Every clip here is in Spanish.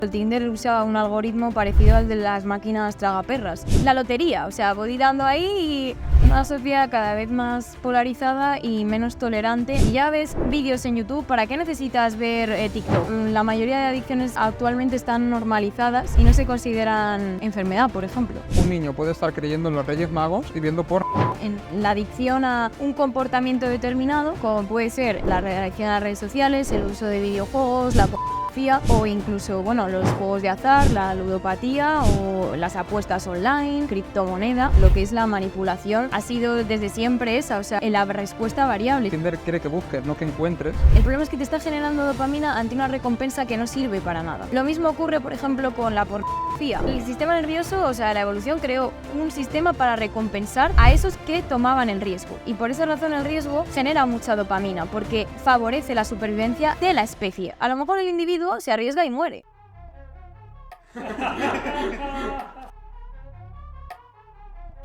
El Tinder usaba un algoritmo parecido al de las máquinas tragaperras. La lotería, o sea, voy dando ahí y una sociedad cada vez más polarizada y menos tolerante. Y ya ves vídeos en YouTube, ¿para qué necesitas ver TikTok? La mayoría de adicciones actualmente están normalizadas y no se consideran enfermedad, por ejemplo. Un niño puede estar creyendo en los Reyes Magos y viendo porno. En la adicción a un comportamiento determinado, como puede ser la adicción a las redes sociales, el uso de videojuegos, la pornografía o incluso, los juegos de azar, la ludopatía o las apuestas online, criptomoneda, lo que es la manipulación, ha sido desde siempre esa, o sea, la respuesta variable. Tinder quiere que busques, no que encuentres. El problema es que te está generando dopamina ante una recompensa que no sirve para nada. Lo mismo ocurre, por ejemplo, con la pornografía. El sistema nervioso, o sea, la evolución creó un sistema para recompensar a esos que tomaban el riesgo. Y por esa razón el riesgo genera mucha dopamina, porque favorece la supervivencia de la especie. A lo mejor el individuo se arriesga y muere.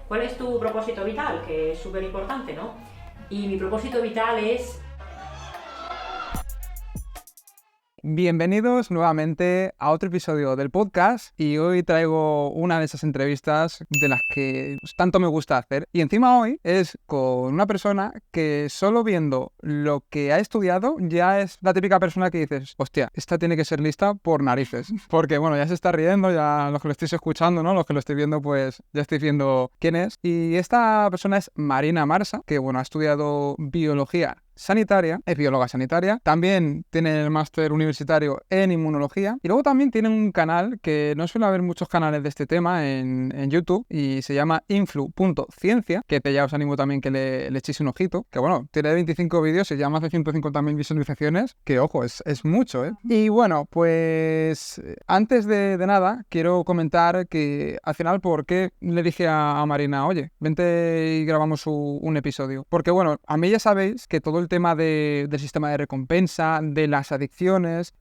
¿Cuál es tu propósito vital? Que es súper importante, ¿no? Y mi propósito vital es... Bienvenidos nuevamente a otro episodio del podcast y hoy traigo una de esas entrevistas de las que tanto me gusta hacer y encima hoy es con una persona que solo viendo lo que ha estudiado ya es la típica persona que dices, hostia, esta tiene que ser lista por narices, porque ya se está riendo, ya los que lo estéis escuchando, ¿no? Los que lo estéis viendo pues ya estáis viendo quién es y esta persona es Marina Marsa, que ha estudiado biología sanitaria, es bióloga sanitaria, también tiene el máster universitario en inmunología y luego también tiene un canal que no suele haber muchos canales de este tema en YouTube y se llama influ.ciencia, que ya os animo también que le echéis un ojito, que tiene 25 vídeos y ya más de 150.000 visualizaciones, que ojo, es mucho, ¿eh? Y pues antes de nada quiero comentar que al final por qué le dije a Marina, oye, vente y grabamos un episodio, porque a mí ya sabéis que todo el tema del sistema de recompensa, de las adicciones,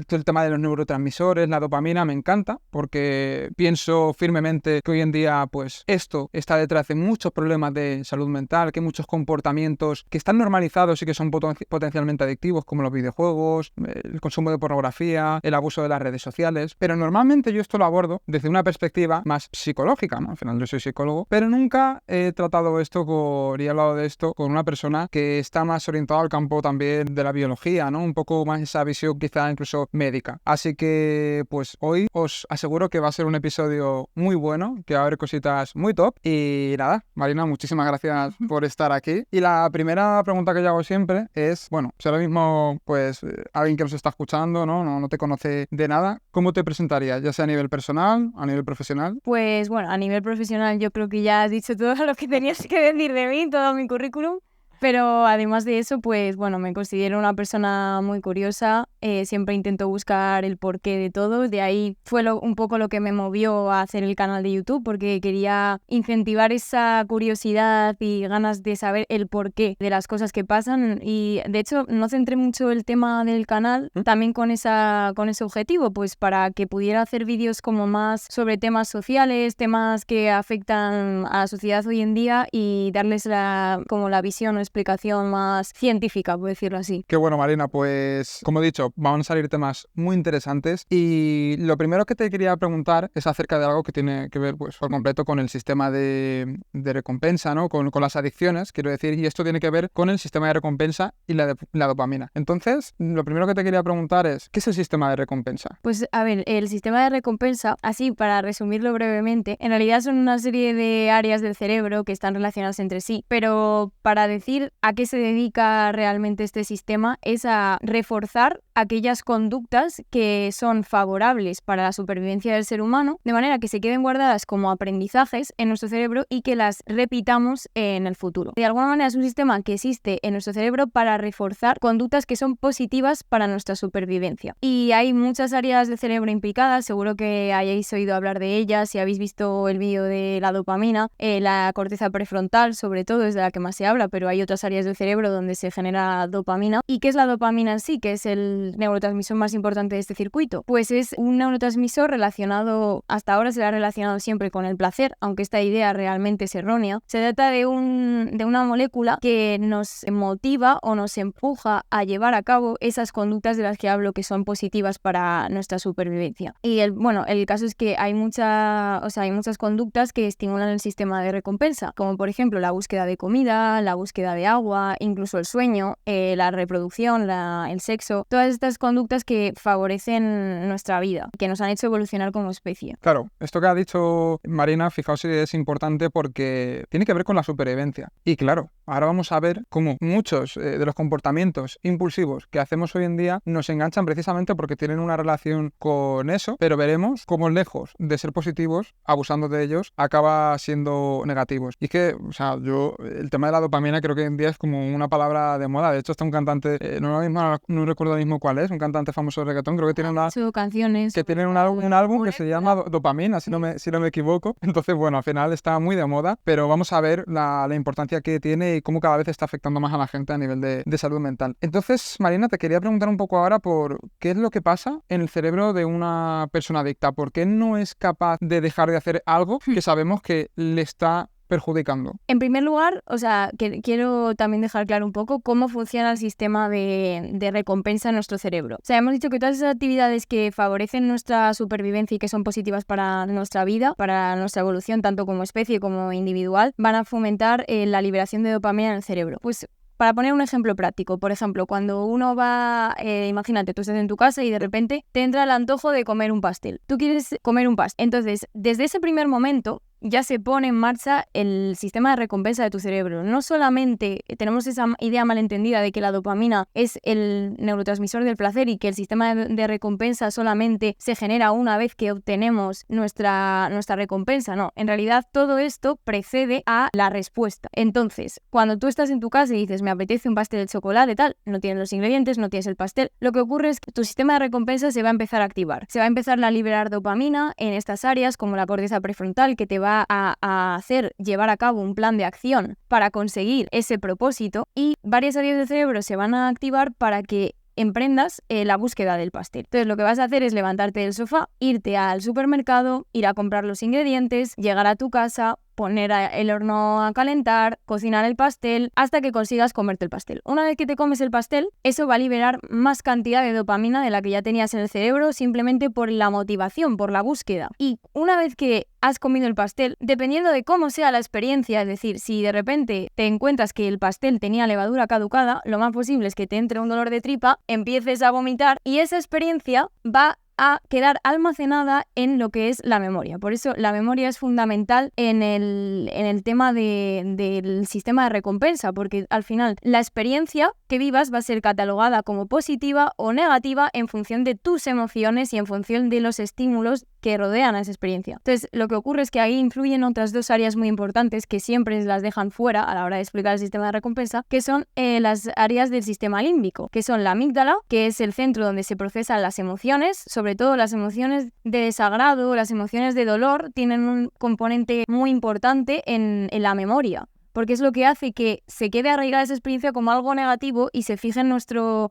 todo el tema de los neurotransmisores, la dopamina, me encanta porque pienso firmemente que hoy en día pues esto está detrás de muchos problemas de salud mental, que hay muchos comportamientos que están normalizados y que son potencialmente adictivos, como los videojuegos, el consumo de pornografía, el abuso de las redes sociales, pero normalmente yo esto lo abordo desde una perspectiva más psicológica, ¿no? Al final yo soy psicólogo, pero nunca he tratado esto y he hablado de esto con una persona que está más orientado al campo también de la biología, ¿no? Un poco más esa visión quizá incluso médica. Así que pues hoy os aseguro que va a ser un episodio muy bueno, que va a haber cositas muy top. Y nada, Marina, muchísimas gracias por estar aquí. Y la primera pregunta que yo hago siempre es, si ahora mismo pues alguien que nos está escuchando, no te conoce de nada, ¿cómo te presentarías? Ya sea a nivel personal, a nivel profesional. Pues a nivel profesional yo creo que ya has dicho todo lo que tenías que decir de mí, todo mi currículum. Pero además de eso, pues me considero una persona muy curiosa, siempre intento buscar el porqué de todo, de ahí fue un poco lo que me movió a hacer el canal de YouTube, porque quería incentivar esa curiosidad y ganas de saber el porqué de las cosas que pasan y de hecho no centré mucho el tema del canal también con ese objetivo, pues para que pudiera hacer vídeos como más sobre temas sociales, temas que afectan a la sociedad hoy en día y darles la visión o explicación más científica, por decirlo así. Qué bueno, Marina, pues como he dicho, van a salir temas muy interesantes y lo primero que te quería preguntar es acerca de algo que tiene que ver pues por completo con el sistema de recompensa, ¿no? Con las adicciones, quiero decir, y esto tiene que ver con el sistema de recompensa y la dopamina. Entonces, lo primero que te quería preguntar es, ¿qué es el sistema de recompensa? Pues a ver, el sistema de recompensa, así para resumirlo brevemente, en realidad son una serie de áreas del cerebro que están relacionadas entre sí, pero para decir a qué se dedica realmente este sistema es a reforzar aquellas conductas que son favorables para la supervivencia del ser humano, de manera que se queden guardadas como aprendizajes en nuestro cerebro y que las repitamos en el futuro. De alguna manera es un sistema que existe en nuestro cerebro para reforzar conductas que son positivas para nuestra supervivencia. Y hay muchas áreas del cerebro implicadas, seguro que hayáis oído hablar de ellas, si habéis visto el vídeo de la dopamina, la corteza prefrontal sobre todo es de la que más se habla, pero hay otras áreas del cerebro donde se genera dopamina. ¿Y qué es la dopamina en sí? Que es el el neurotransmisor más importante de este circuito? Pues es un neurotransmisor relacionado, hasta ahora se le ha relacionado siempre con el placer, aunque esta idea realmente es errónea. Se trata de una molécula que nos motiva o nos empuja a llevar a cabo esas conductas de las que hablo que son positivas para nuestra supervivencia. Y el caso es que hay muchas conductas que estimulan el sistema de recompensa, como por ejemplo la búsqueda de comida, la búsqueda de agua, incluso el sueño, la reproducción, el sexo, todas estas conductas que favorecen nuestra vida, que nos han hecho evolucionar como especie. Claro, esto que ha dicho Marina, fijaos si es importante porque tiene que ver con la supervivencia. Y claro, ahora vamos a ver cómo muchos de los comportamientos impulsivos que hacemos hoy en día nos enganchan precisamente porque tienen una relación con eso, pero veremos cómo lejos de ser positivos, abusando de ellos, acaba siendo negativos. Y es que, el tema de la dopamina creo que hoy en día es como una palabra de moda. De hecho, está un cantante, no recuerdo mismo cuál es, un cantante famoso de reggaetón, creo que tiene canciones que tienen un álbum que se llama Dopamina, si no me equivoco. Entonces, al final está muy de moda, pero vamos a ver la importancia que tiene y cómo cada vez está afectando más a la gente a nivel de salud mental. Entonces, Marina, te quería preguntar un poco ahora por qué es lo que pasa en el cerebro de una persona adicta. ¿Por qué no es capaz de dejar de hacer algo que sabemos que le está perjudicando? En primer lugar, quiero también dejar claro un poco cómo funciona el sistema de recompensa en nuestro cerebro. Hemos dicho que todas esas actividades que favorecen nuestra supervivencia y que son positivas para nuestra vida, para nuestra evolución, tanto como especie como individual, van a fomentar la liberación de dopamina en el cerebro. Pues para poner un ejemplo práctico, por ejemplo, cuando uno va, imagínate, tú estás en tu casa y de repente te entra el antojo de comer un pastel. Tú quieres comer un pastel. Entonces, desde ese primer momento ya se pone en marcha el sistema de recompensa de tu cerebro. No solamente tenemos esa idea malentendida de que la dopamina es el neurotransmisor del placer y que el sistema de recompensa solamente se genera una vez que obtenemos nuestra recompensa. No, en realidad todo esto precede a la respuesta. Entonces, cuando tú estás en tu casa y dices, me apetece un pastel de chocolate, tal, no tienes los ingredientes, no tienes el pastel, lo que ocurre es que tu sistema de recompensa se va a empezar a activar. Se va a empezar a liberar dopamina en estas áreas como la corteza prefrontal, que te va a hacer llevar a cabo un plan de acción para conseguir ese propósito, y varias áreas del cerebro se van a activar para que emprendas la búsqueda del pastel. Entonces lo que vas a hacer es levantarte del sofá, irte al supermercado, ir a comprar los ingredientes, llegar a tu casa, poner el horno a calentar, cocinar el pastel, hasta que consigas comerte el pastel. Una vez que te comes el pastel, eso va a liberar más cantidad de dopamina de la que ya tenías en el cerebro, simplemente por la motivación, por la búsqueda. Y una vez que has comido el pastel, dependiendo de cómo sea la experiencia, es decir, si de repente te encuentras que el pastel tenía levadura caducada, lo más posible es que te entre un dolor de tripa, empieces a vomitar y esa experiencia va a quedar almacenada en lo que es la memoria. Por eso la memoria es fundamental en el tema del sistema de recompensa, porque al final la experiencia que vivas va a ser catalogada como positiva o negativa en función de tus emociones y en función de los estímulos que rodean a esa experiencia. Entonces, lo que ocurre es que ahí influyen otras dos áreas muy importantes que siempre las dejan fuera a la hora de explicar el sistema de recompensa, que son las áreas del sistema límbico, que son la amígdala, que es el centro donde se procesan las emociones, sobre todo las emociones de desagrado, las emociones de dolor, tienen un componente muy importante en la memoria, porque es lo que hace que se quede arraigada esa experiencia como algo negativo y se fije en nuestro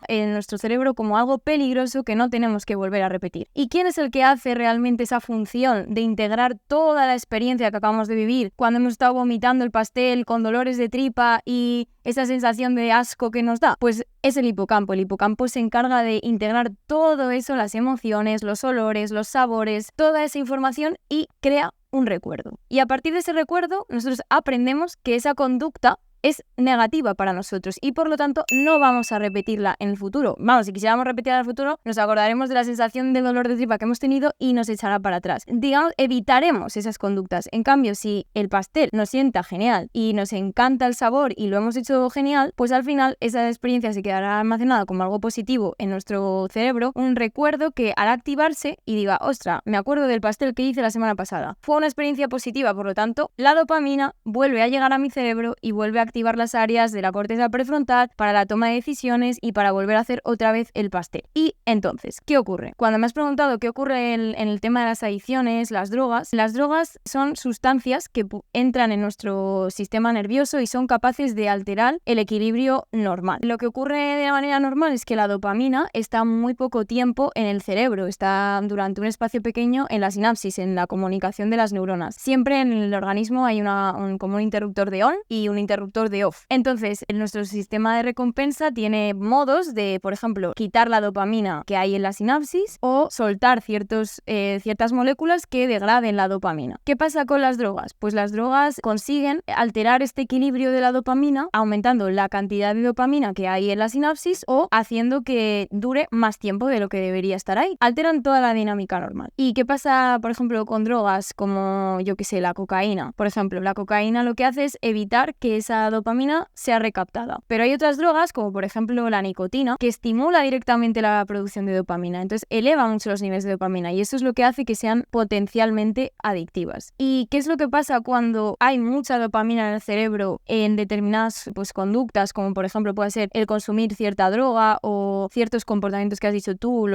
cerebro como algo peligroso que no tenemos que volver a repetir. ¿Y quién es el que hace realmente esa función de integrar toda la experiencia que acabamos de vivir cuando hemos estado vomitando el pastel con dolores de tripa y esa sensación de asco que nos da? Pues es el hipocampo. El hipocampo se encarga de integrar todo eso, las emociones, los olores, los sabores, toda esa información, y crea un recuerdo. Y a partir de ese recuerdo, nosotros aprendemos que esa conducta es negativa para nosotros y por lo tanto no vamos a repetirla en el futuro. Vamos, si quisiéramos repetirla en el futuro, nos acordaremos de la sensación de dolor de tripa que hemos tenido y nos echará para atrás. Digamos, evitaremos esas conductas. En cambio, si el pastel nos sienta genial y nos encanta el sabor y lo hemos hecho genial, pues al final esa experiencia se quedará almacenada como algo positivo en nuestro cerebro, un recuerdo que hará activarse y diga, ostras, me acuerdo del pastel que hice la semana pasada. Fue una experiencia positiva, por lo tanto, la dopamina vuelve a llegar a mi cerebro y vuelve a activar las áreas de la corteza prefrontal para la toma de decisiones y para volver a hacer otra vez el pastel. Y entonces, ¿qué ocurre? Cuando me has preguntado qué ocurre en el tema de las adicciones, las drogas son sustancias que entran en nuestro sistema nervioso y son capaces de alterar el equilibrio normal. Lo que ocurre de manera normal es que la dopamina está muy poco tiempo en el cerebro, está durante un espacio pequeño en la sinapsis, en la comunicación de las neuronas. Siempre en el organismo hay como un interruptor de on y un interruptor de off. Entonces, nuestro sistema de recompensa tiene modos de, por ejemplo, quitar la dopamina que hay en la sinapsis o soltar ciertas moléculas que degraden la dopamina. ¿Qué pasa con las drogas? Pues las drogas consiguen alterar este equilibrio de la dopamina, aumentando la cantidad de dopamina que hay en la sinapsis o haciendo que dure más tiempo de lo que debería estar ahí. Alteran toda la dinámica normal. ¿Y qué pasa, por ejemplo, con drogas como, yo qué sé, la cocaína? Por ejemplo, la cocaína lo que hace es evitar que esa dopamina sea recaptada. Pero hay otras drogas, como por ejemplo la nicotina, que estimula directamente la producción de dopamina. Entonces eleva mucho los niveles de dopamina y eso es lo que hace que sean potencialmente adictivas. ¿Y qué es lo que pasa cuando hay mucha dopamina en el cerebro en determinadas conductas, como por ejemplo puede ser el consumir cierta droga o ciertos comportamientos que has dicho tú,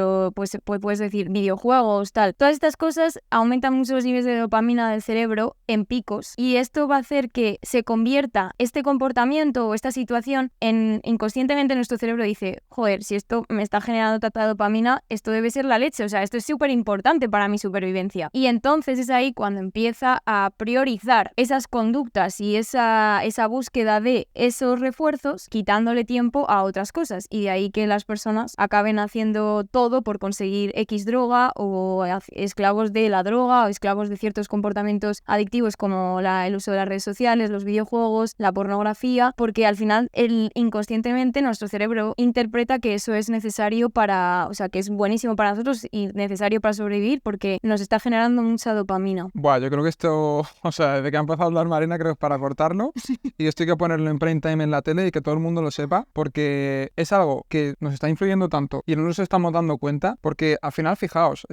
puedes decir videojuegos, tal? Todas estas cosas aumentan mucho los niveles de dopamina del cerebro en picos y esto va a hacer que se convierta este comportamiento o esta situación inconscientemente nuestro cerebro dice, joder, si esto me está generando tanta dopamina, esto debe ser la leche, o sea, esto es súper importante para mi supervivencia. Y entonces es ahí cuando empieza a priorizar esas conductas y esa búsqueda de esos refuerzos, quitándole tiempo a otras cosas. Y de ahí que las personas acaben haciendo todo por conseguir X droga o esclavos de la droga o esclavos de ciertos comportamientos adictivos como el uso de las redes sociales, los videojuegos, la pornografía, porque al final inconscientemente nuestro cerebro interpreta que eso es necesario que es buenísimo para nosotros y necesario para sobrevivir porque nos está generando mucha dopamina. Buah, yo creo que esto, desde que ha empezado a hablar Marina, creo que es para cortarlo. Y esto hay que ponerlo en prime time en la tele y que todo el mundo lo sepa, porque es algo que nos está influyendo tanto y no nos estamos dando cuenta, porque al final, fijaos,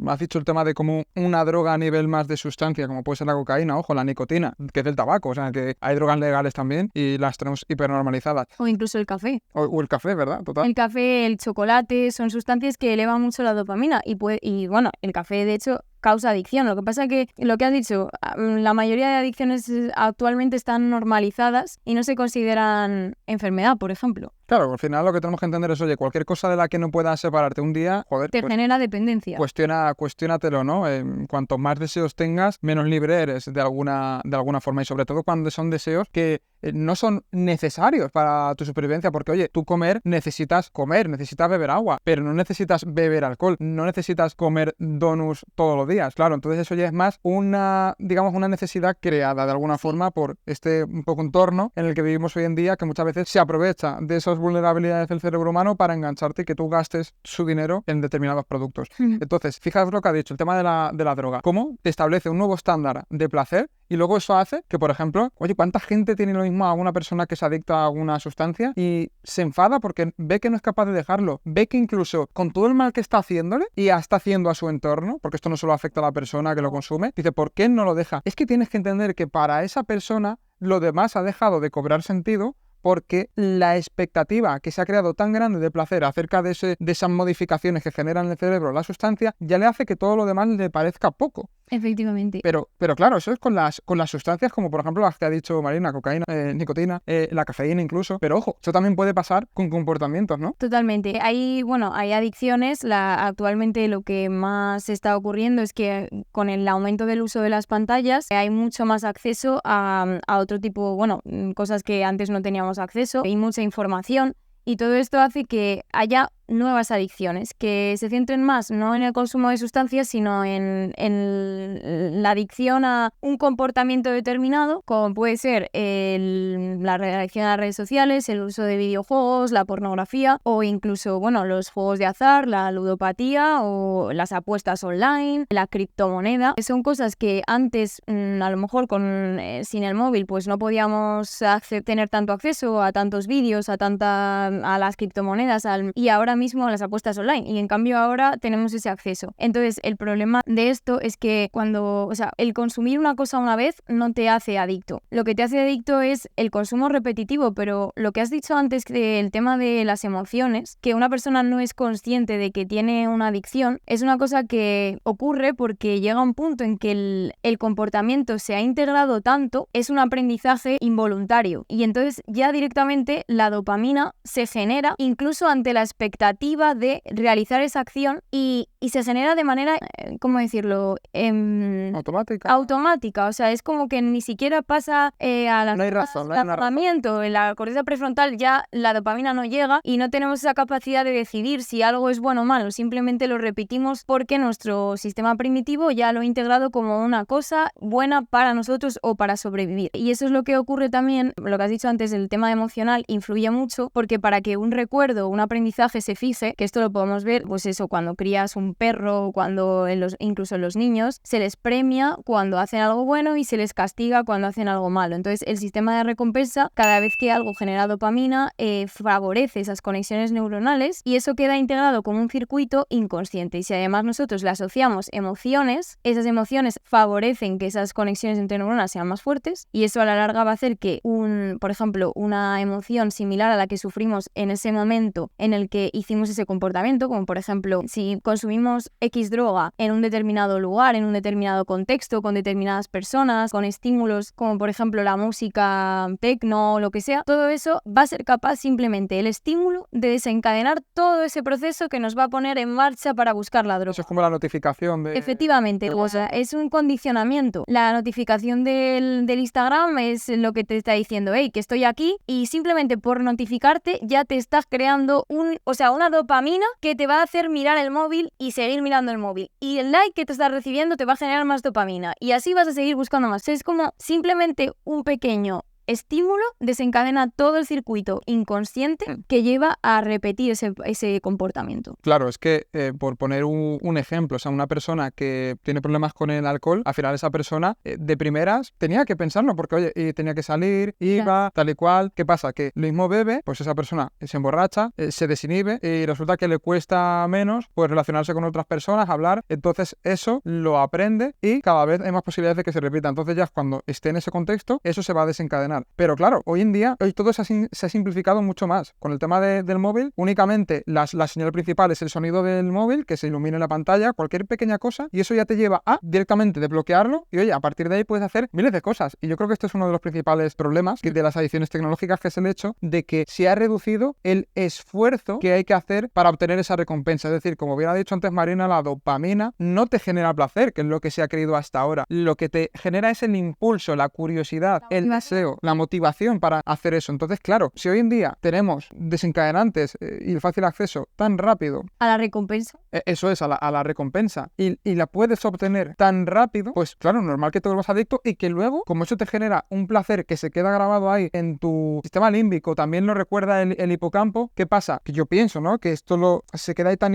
has dicho el tema de como una droga a nivel más de sustancia, como puede ser la cocaína, ojo, la nicotina, que es del tabaco, o sea, que hay drogas legales también y las tenemos hipernormalizadas. O incluso el café. O el café, ¿verdad? Total. El café, el chocolate, son sustancias que elevan mucho la dopamina y el café de hecho causa adicción. Lo que pasa que, lo que has dicho, la mayoría de adicciones actualmente están normalizadas y no se consideran enfermedad, por ejemplo. Claro, al final lo que tenemos que entender es, oye, cualquier cosa de la que no puedas separarte un día, joder, te genera dependencia. Cuestiónatelo, ¿no? Cuanto más deseos tengas, menos libre eres de alguna forma y sobre todo cuando son deseos que no son necesarios para tu supervivencia, porque oye, tú necesitas beber agua, pero no necesitas beber alcohol, no necesitas comer donuts todos los días, claro, entonces eso ya es más una necesidad creada de alguna forma por este un poco entorno en el que vivimos hoy en día, que muchas veces se aprovecha de esas vulnerabilidades del cerebro humano para engancharte y que tú gastes su dinero en determinados productos. Entonces, fijaos lo que ha dicho, el tema de la droga, cómo te establece un nuevo estándar de placer y luego eso hace que, por ejemplo, oye, ¿cuánta gente tiene lo mismo a una persona que se adicta a alguna sustancia y se enfada porque ve que no es capaz de dejarlo? Ve que incluso con todo el mal que está haciéndole y está haciendo a su entorno, porque esto no solo afecta a la persona que lo consume, dice, ¿por qué no lo deja? Es que tienes que entender que para esa persona lo demás ha dejado de cobrar sentido porque la expectativa que se ha creado tan grande de placer acerca de esas modificaciones que generan en el cerebro la sustancia ya le hace que todo lo demás le parezca poco. Efectivamente. Pero claro, eso es con las sustancias como por ejemplo las que ha dicho Marina, cocaína, nicotina, la cafeína incluso. Pero ojo, eso también puede pasar con comportamientos, ¿no? Totalmente. Hay adicciones. Actualmente lo que más está ocurriendo es que con el aumento del uso de las pantallas hay mucho más acceso a otro tipo, cosas que antes no teníamos acceso. Hay mucha información y todo esto hace que haya nuevas adicciones que se centren más no en el consumo de sustancias sino en la adicción a un comportamiento determinado, como puede ser la adicción a las redes sociales, el uso de videojuegos, la pornografía o incluso los juegos de azar, la ludopatía o las apuestas online, la criptomoneda. Son cosas que antes a lo mejor sin el móvil pues no podíamos tener tanto acceso a tantos vídeos, a las criptomonedas y ahora mismo las apuestas online y en cambio ahora tenemos ese acceso. Entonces el problema de esto es que el consumir una cosa una vez no te hace adicto. Lo que te hace adicto es el consumo repetitivo, pero lo que has dicho antes del tema de las emociones, que una persona no es consciente de que tiene una adicción, es una cosa que ocurre porque llega un punto en que el comportamiento se ha integrado tanto, es un aprendizaje involuntario y entonces ya directamente la dopamina se genera incluso ante la expectativa de realizar esa acción y se genera de manera, ¿cómo decirlo? Automática, o sea, es como que ni siquiera pasa no hay razón, no hay una razón. En la corteza prefrontal ya la dopamina no llega y no tenemos esa capacidad de decidir si algo es bueno o malo, simplemente lo repetimos porque nuestro sistema primitivo ya lo ha integrado como una cosa buena para nosotros o para sobrevivir. Y eso es lo que ocurre también, lo que has dicho antes, el tema emocional influye mucho porque para que un recuerdo, un aprendizaje se fije, que esto lo podemos ver, pues eso, cuando crías un perro, cuando incluso en los niños, se les premia cuando hacen algo bueno y se les castiga cuando hacen algo malo. Entonces el sistema de recompensa, cada vez que algo genera dopamina, favorece esas conexiones neuronales y eso queda integrado como un circuito inconsciente. Y si además nosotros le asociamos emociones, esas emociones favorecen que esas conexiones entre neuronas sean más fuertes y eso a la larga va a hacer que, por ejemplo, una emoción similar a la que sufrimos en ese momento en el que hicimos ese comportamiento, como por ejemplo, si consumimos X droga en un determinado lugar, en un determinado contexto, con determinadas personas, con estímulos como por ejemplo la música techno o lo que sea, todo eso va a ser capaz simplemente el estímulo de desencadenar todo ese proceso que nos va a poner en marcha para buscar la droga. Eso es como la notificación de... Efectivamente, o sea, es un condicionamiento. La notificación del Instagram es lo que te está diciendo, hey, que estoy aquí, y simplemente por notificarte ya te estás creando una dopamina que te va a hacer mirar el móvil y seguir mirando el móvil. Y el like que te estás recibiendo te va a generar más dopamina. Y así vas a seguir buscando más. Es como simplemente un pequeño estímulo desencadena todo el circuito inconsciente que lleva a repetir ese comportamiento. Claro, es que por poner un ejemplo, o sea, una persona que tiene problemas con el alcohol, al final esa persona de primeras tenía que pensarlo porque, oye, tenía que salir, iba, claro, tal y cual. ¿Qué pasa? Que lo mismo bebe, pues esa persona se emborracha, se desinhibe y resulta que le cuesta menos pues relacionarse con otras personas, hablar. Entonces eso lo aprende y cada vez hay más posibilidades de que se repita. Entonces ya cuando esté en ese contexto, eso se va a desencadenar. Pero claro, hoy en día todo se ha simplificado mucho más. Con el tema del móvil, únicamente la señal principal es el sonido del móvil, que se ilumine la pantalla, cualquier pequeña cosa, y eso ya te lleva a directamente desbloquearlo y oye, a partir de ahí puedes hacer miles de cosas. Y yo creo que esto es uno de los principales problemas de las adicciones tecnológicas, que es el hecho de que se ha reducido el esfuerzo que hay que hacer para obtener esa recompensa. Es decir, como hubiera dicho antes Marina, la dopamina no te genera placer, que es lo que se ha creído hasta ahora. Lo que te genera es el impulso, la curiosidad, el deseo, la motivación para hacer eso. Entonces, claro, si hoy en día tenemos desencadenantes y el fácil acceso tan rápido a la recompensa, eso es, a la recompensa, y la puedes obtener tan rápido, pues claro, normal que te vuelvas adicto y que luego, como eso te genera un placer que se queda grabado ahí en tu sistema límbico, también lo recuerda el hipocampo. ¿Qué pasa? Que yo pienso, ¿no? Que esto se queda ahí tan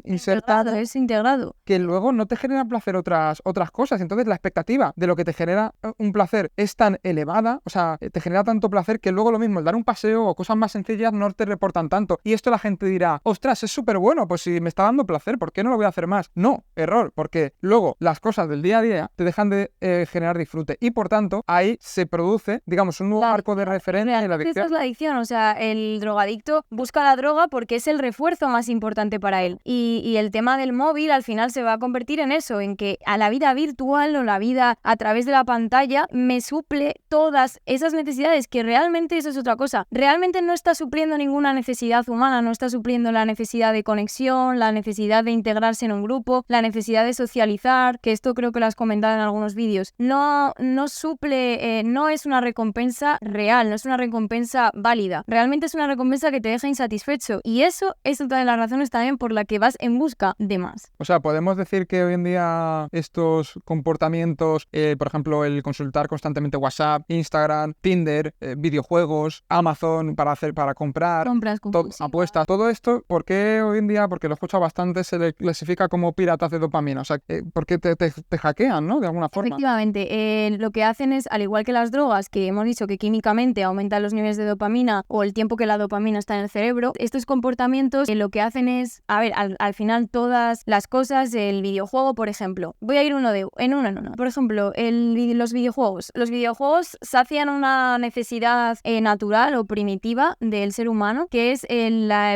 insertado, es integrado, que luego no te genera placer otras cosas. Entonces la expectativa de lo que te genera un placer es tan elevada, o sea, te genera tanto placer que luego lo mismo, el dar un paseo o cosas más sencillas no te reportan tanto. Y esto la gente dirá, ostras, es súper bueno, pues si me está dando placer, ¿por qué no lo voy a hacer más? No, error, porque luego las cosas del día a día te dejan de generar disfrute y por tanto ahí se produce, digamos, un nuevo arco de referencia en la adicción. Esa es la adicción, o sea, el drogadicto busca la droga porque es el refuerzo más importante para él. Y el tema del móvil al final se va a convertir en eso, en que a la vida virtual o la vida a través de la pantalla me suple todas esas necesidades, que realmente eso es otra cosa. Realmente no está supliendo ninguna necesidad humana, no está supliendo la necesidad de conexión, la necesidad de integrarse en un grupo, la necesidad de socializar, que esto creo que lo has comentado en algunos vídeos. No suple, no es una recompensa real, no es una recompensa válida. Realmente es una recompensa que te deja insatisfecho y eso es otra de las razones también por la que vas en busca de más. O sea, podemos decir que hoy en día estos comportamientos, por ejemplo, el consultar constantemente WhatsApp, Instagram, Instagram, Tinder, videojuegos, Amazon para comprar, Compras compulsivas. apuestas, todo esto, ¿por qué hoy en día, porque lo he escuchado bastante, se le clasifica como piratas de dopamina? O sea, porque te hackean, ¿no? De alguna forma. Efectivamente, lo que hacen es, al igual que las drogas, que hemos dicho que químicamente aumentan los niveles de dopamina o el tiempo que la dopamina está en el cerebro, estos comportamientos lo que hacen es, a ver, al final todas las cosas, el videojuego, por ejemplo, voy a ir en uno. Por ejemplo, los videojuegos sacian una necesidad natural o primitiva del ser humano, que es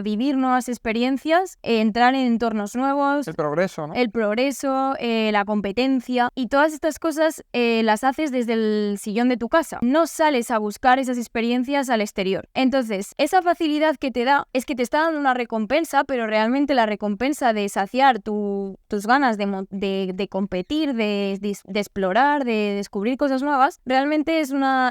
vivir nuevas experiencias, entrar en entornos nuevos, El progreso, ¿no? el progreso, la competencia, y todas estas cosas las haces desde el sillón de tu casa. No sales a buscar esas experiencias al exterior. Entonces, esa facilidad que te da es que te está dando una recompensa, pero realmente la recompensa de saciar tus ganas de competir, de explorar, de descubrir cosas nuevas, realmente es una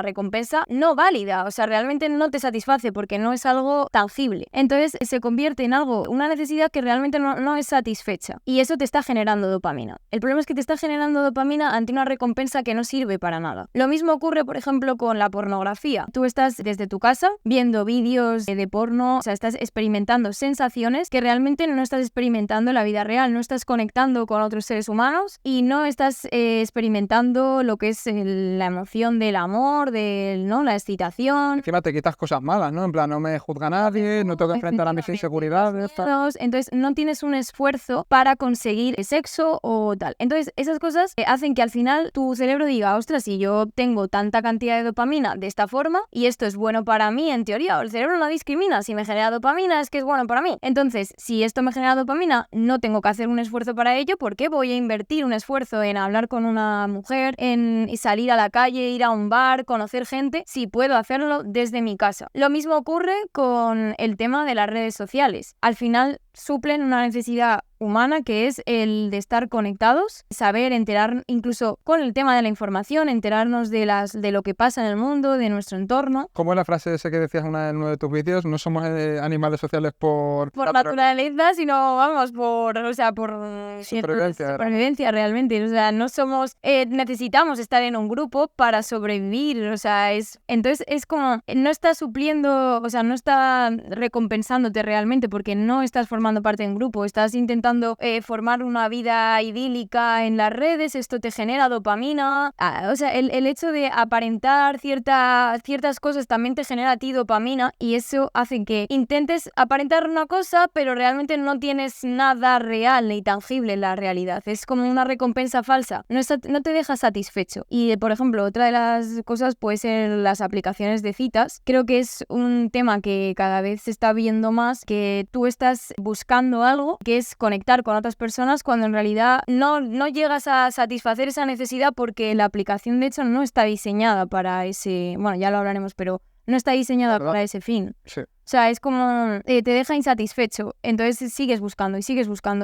recompensa no válida. O sea, realmente no te satisface porque no es algo tangible. Entonces, se convierte en una necesidad que realmente no es satisfecha. Y eso te está generando dopamina. El problema es que te está generando dopamina ante una recompensa que no sirve para nada. Lo mismo ocurre, por ejemplo, con la pornografía. Tú estás desde tu casa viendo vídeos de porno, o sea, estás experimentando sensaciones que realmente no estás experimentando en la vida real, no estás conectando con otros seres humanos y no estás experimentando lo que es la emoción del amor, ¿no? La excitación. Encima te quitas cosas malas, ¿no? En plan, no me juzga nadie, no tengo que enfrentar a mis inseguridades. Entonces no tienes un esfuerzo para conseguir sexo o tal. Entonces esas cosas hacen que al final tu cerebro diga, ostras, si yo tengo tanta cantidad de dopamina de esta forma y esto es bueno para mí en teoría, el cerebro no discrimina, si me genera dopamina es que es bueno para mí. Entonces, si esto me genera dopamina, no tengo que hacer un esfuerzo para ello, ¿por qué voy a invertir un esfuerzo en hablar con una mujer, en salir a la calle, ir a un bar, conocer gente, si puedo hacerlo desde mi casa? Lo mismo ocurre con el tema de las redes sociales. Al final suplen una necesidad humana que es el de estar conectados, saber enterar, incluso con el tema de la información, enterarnos de lo que pasa en el mundo, de nuestro entorno. ¿Cómo es la frase esa que decías en uno de tus vídeos? No somos animales sociales por Naturaleza, sino vamos, por supervivencia realmente. O sea, no somos, necesitamos estar en un grupo para sobrevivir. O sea, entonces es como, no está supliendo, o sea, no está recompensándote realmente porque no estás formando parte de un grupo, estás intentando formar una vida idílica en las redes, esto te genera dopamina. O sea, el hecho de aparentar ciertas cosas también te genera a ti dopamina y eso hace que intentes aparentar una cosa, pero realmente no tienes nada real ni tangible en la realidad. Es como una recompensa falsa. No te deja satisfecho. Y, por ejemplo, otra de las cosas puede ser las aplicaciones de citas. Creo que es un tema que cada vez se está viendo más, que tú estás buscando algo que es conectar con otras personas cuando en realidad no llegas a satisfacer esa necesidad porque la aplicación de hecho no está diseñada para ese, bueno, ya lo hablaremos, pero no está diseñada para ese fin. Sí. O sea, es como te deja insatisfecho, entonces sigues buscando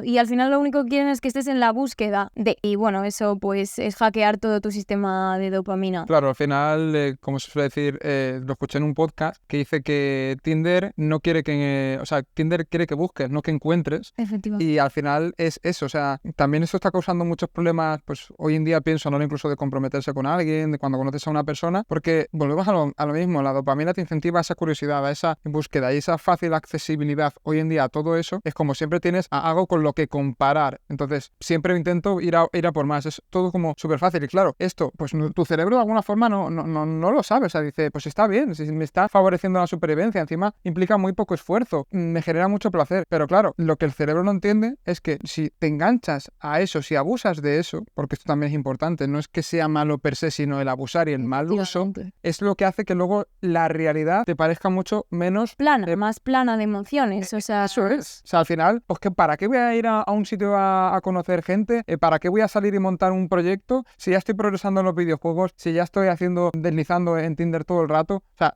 y al final lo único que quieren es que estés en la búsqueda y bueno, eso pues es hackear todo tu sistema de dopamina. Claro, al final, como se suele decir, lo escuché en un podcast que dice que Tinder no quiere Tinder quiere que busques, no que encuentres. Efectivamente. Y al final es eso, o sea, también eso está causando muchos problemas, pues hoy en día pienso, ¿no? Incluso de comprometerse con alguien, de cuando conoces a una persona, porque volvemos a lo mismo, la dopamina te incentiva a esa curiosidad, a esa búsqueda y esa fácil accesibilidad hoy en día a todo eso, es como siempre tienes algo con lo que comparar. Entonces, siempre intento ir a por más. Es todo como súper fácil. Y claro, esto, pues tu cerebro de alguna forma no lo sabe. O sea, dice, pues está bien, si me está favoreciendo la supervivencia. Encima, implica muy poco esfuerzo. Me genera mucho placer. Pero claro, lo que el cerebro no entiende es que si te enganchas a eso, si abusas de eso, porque esto también es importante, no es que sea malo per se, sino el abusar y el mal uso, es lo que hace que luego la realidad te parezca mucho menos más plana de emociones, o sea... Eso es. O sea, al final, pues que ¿para qué voy a ir a un sitio a conocer gente? ¿Para qué voy a salir y montar un proyecto? Si ya estoy progresando en los videojuegos, si ya estoy deslizando en Tinder todo el rato. O sea,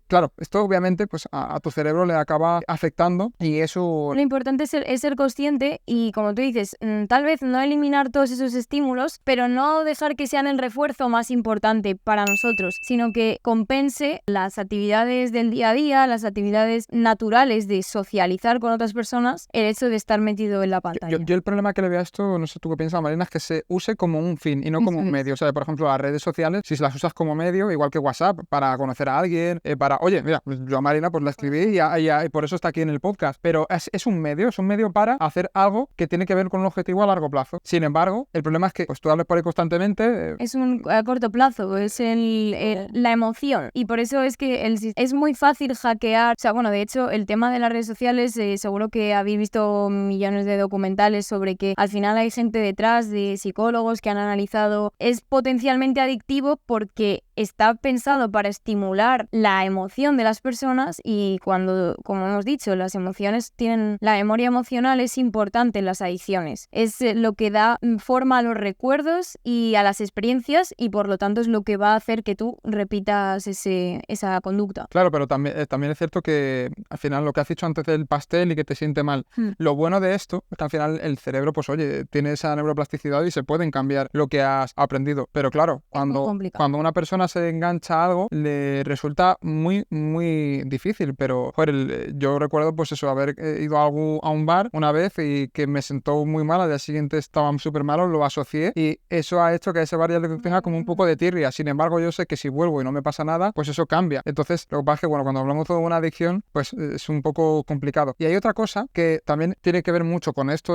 claro, esto obviamente pues a tu cerebro le acaba afectando y eso... Lo importante es ser consciente y, como tú dices, tal vez no eliminar todos esos estímulos, pero no dejar que sean el refuerzo más importante para nosotros, sino que compense las actividades del día a día, las actividades habilidades naturales de socializar con otras personas el hecho de estar metido en la pantalla. Yo el problema que le veo a esto, no sé tú qué piensas, Marina, es que se use como un fin y no como un medio. O sea, por ejemplo, las redes sociales, si las usas como medio, igual que WhatsApp, para conocer a alguien, oye, mira, yo a Marina pues la escribí y por eso está aquí en el podcast, pero es un medio para hacer algo que tiene que ver con un objetivo a largo plazo. Sin embargo, el problema es que pues tú hablas por ahí constantemente. Es a corto plazo, es la emoción, y por eso es que es muy fácil hackear. O sea, bueno, de hecho, el tema de las redes sociales, seguro que habéis visto millones de documentales sobre que al final hay gente detrás de psicólogos que han analizado, es potencialmente adictivo porque está pensado para estimular la emoción de las personas, y cuando, como hemos dicho, las emociones la memoria emocional es importante en las adicciones. Es lo que da forma a los recuerdos y a las experiencias, y por lo tanto es lo que va a hacer que tú repitas esa conducta. Claro, pero también es cierto que al final lo que has dicho antes del pastel y que te siente mal, lo bueno de esto es que al final el cerebro, pues oye, tiene esa neuroplasticidad y se pueden cambiar lo que has aprendido. Pero claro, cuando una persona se engancha a algo, le resulta muy, muy difícil. Pero, joder, yo recuerdo pues eso, haber ido a un bar una vez y que me sentó muy mal, al día siguiente estaba súper malo, lo asocié y eso ha hecho que a ese bar ya le tenga como un poco de tirria. Sin embargo, yo sé que si vuelvo y no me pasa nada, pues eso cambia. Entonces, lo que pasa es que, bueno, cuando hablamos de una adicción, pues es un poco complicado. Y hay otra cosa que también tiene que ver mucho con esto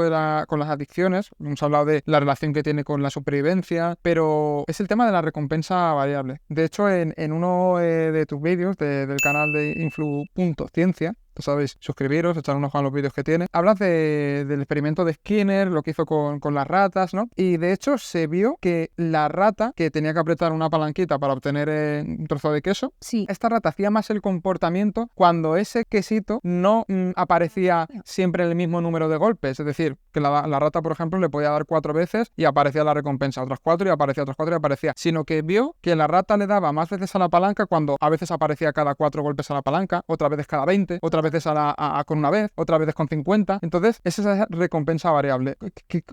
con las adicciones. Hemos hablado de la relación que tiene con la supervivencia, pero es el tema de la recompensa variable. De hecho, en uno de tus vídeos del canal de influ.ciencia, ya sabéis, suscribiros, echar un ojo a los vídeos que tiene. Hablas del experimento de Skinner, lo que hizo con las ratas, ¿no? Y de hecho se vio que la rata que tenía que apretar una palanquita para obtener un trozo de queso, sí, esta rata hacía más el comportamiento cuando ese quesito no aparecía siempre el mismo número de golpes. Es decir, que la rata, por ejemplo, le podía dar 4 veces y aparecía la recompensa, otras 4 y aparecía, otras 4 y aparecía. Sino que vio que la rata le daba más veces a la palanca cuando a veces aparecía cada 4 golpes a la palanca, otras veces cada 20, otras veces con una vez, otras veces con 50. Entonces, esa es esa recompensa variable.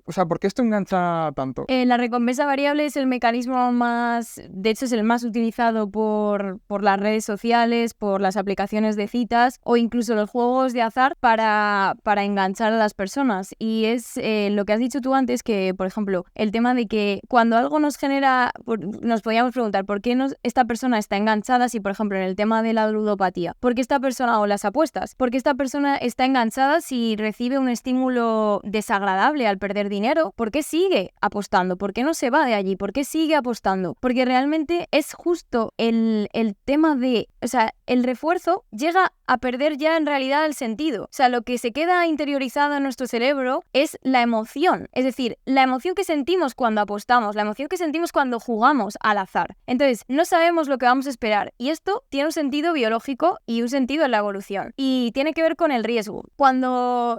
O sea, ¿por qué esto engancha tanto? La recompensa variable es el mecanismo más, de hecho es el más utilizado por las redes sociales, por las aplicaciones de citas o incluso los juegos de azar para enganchar a las personas. Y es lo que has dicho tú antes, que por ejemplo, el tema de que cuando algo nos genera, nos podíamos preguntar ¿por qué esta persona está enganchada? Si por ejemplo en el tema de la ludopatía, ¿por qué esta persona, o las apuestas, porque esta persona está enganchada si recibe un estímulo desagradable al perder dinero? ¿Por qué sigue apostando? ¿Por qué no se va de allí? ¿Por qué sigue apostando? Porque realmente es justo el tema de, o sea, el refuerzo llega a perder ya en realidad el sentido. O sea, lo que se queda interiorizado en nuestro cerebro es la emoción. Es decir, la emoción que sentimos cuando apostamos, la emoción que sentimos cuando jugamos al azar. Entonces, no sabemos lo que vamos a esperar. Y esto tiene un sentido biológico y un sentido en la evolución. Y tiene que ver con el riesgo. Cuando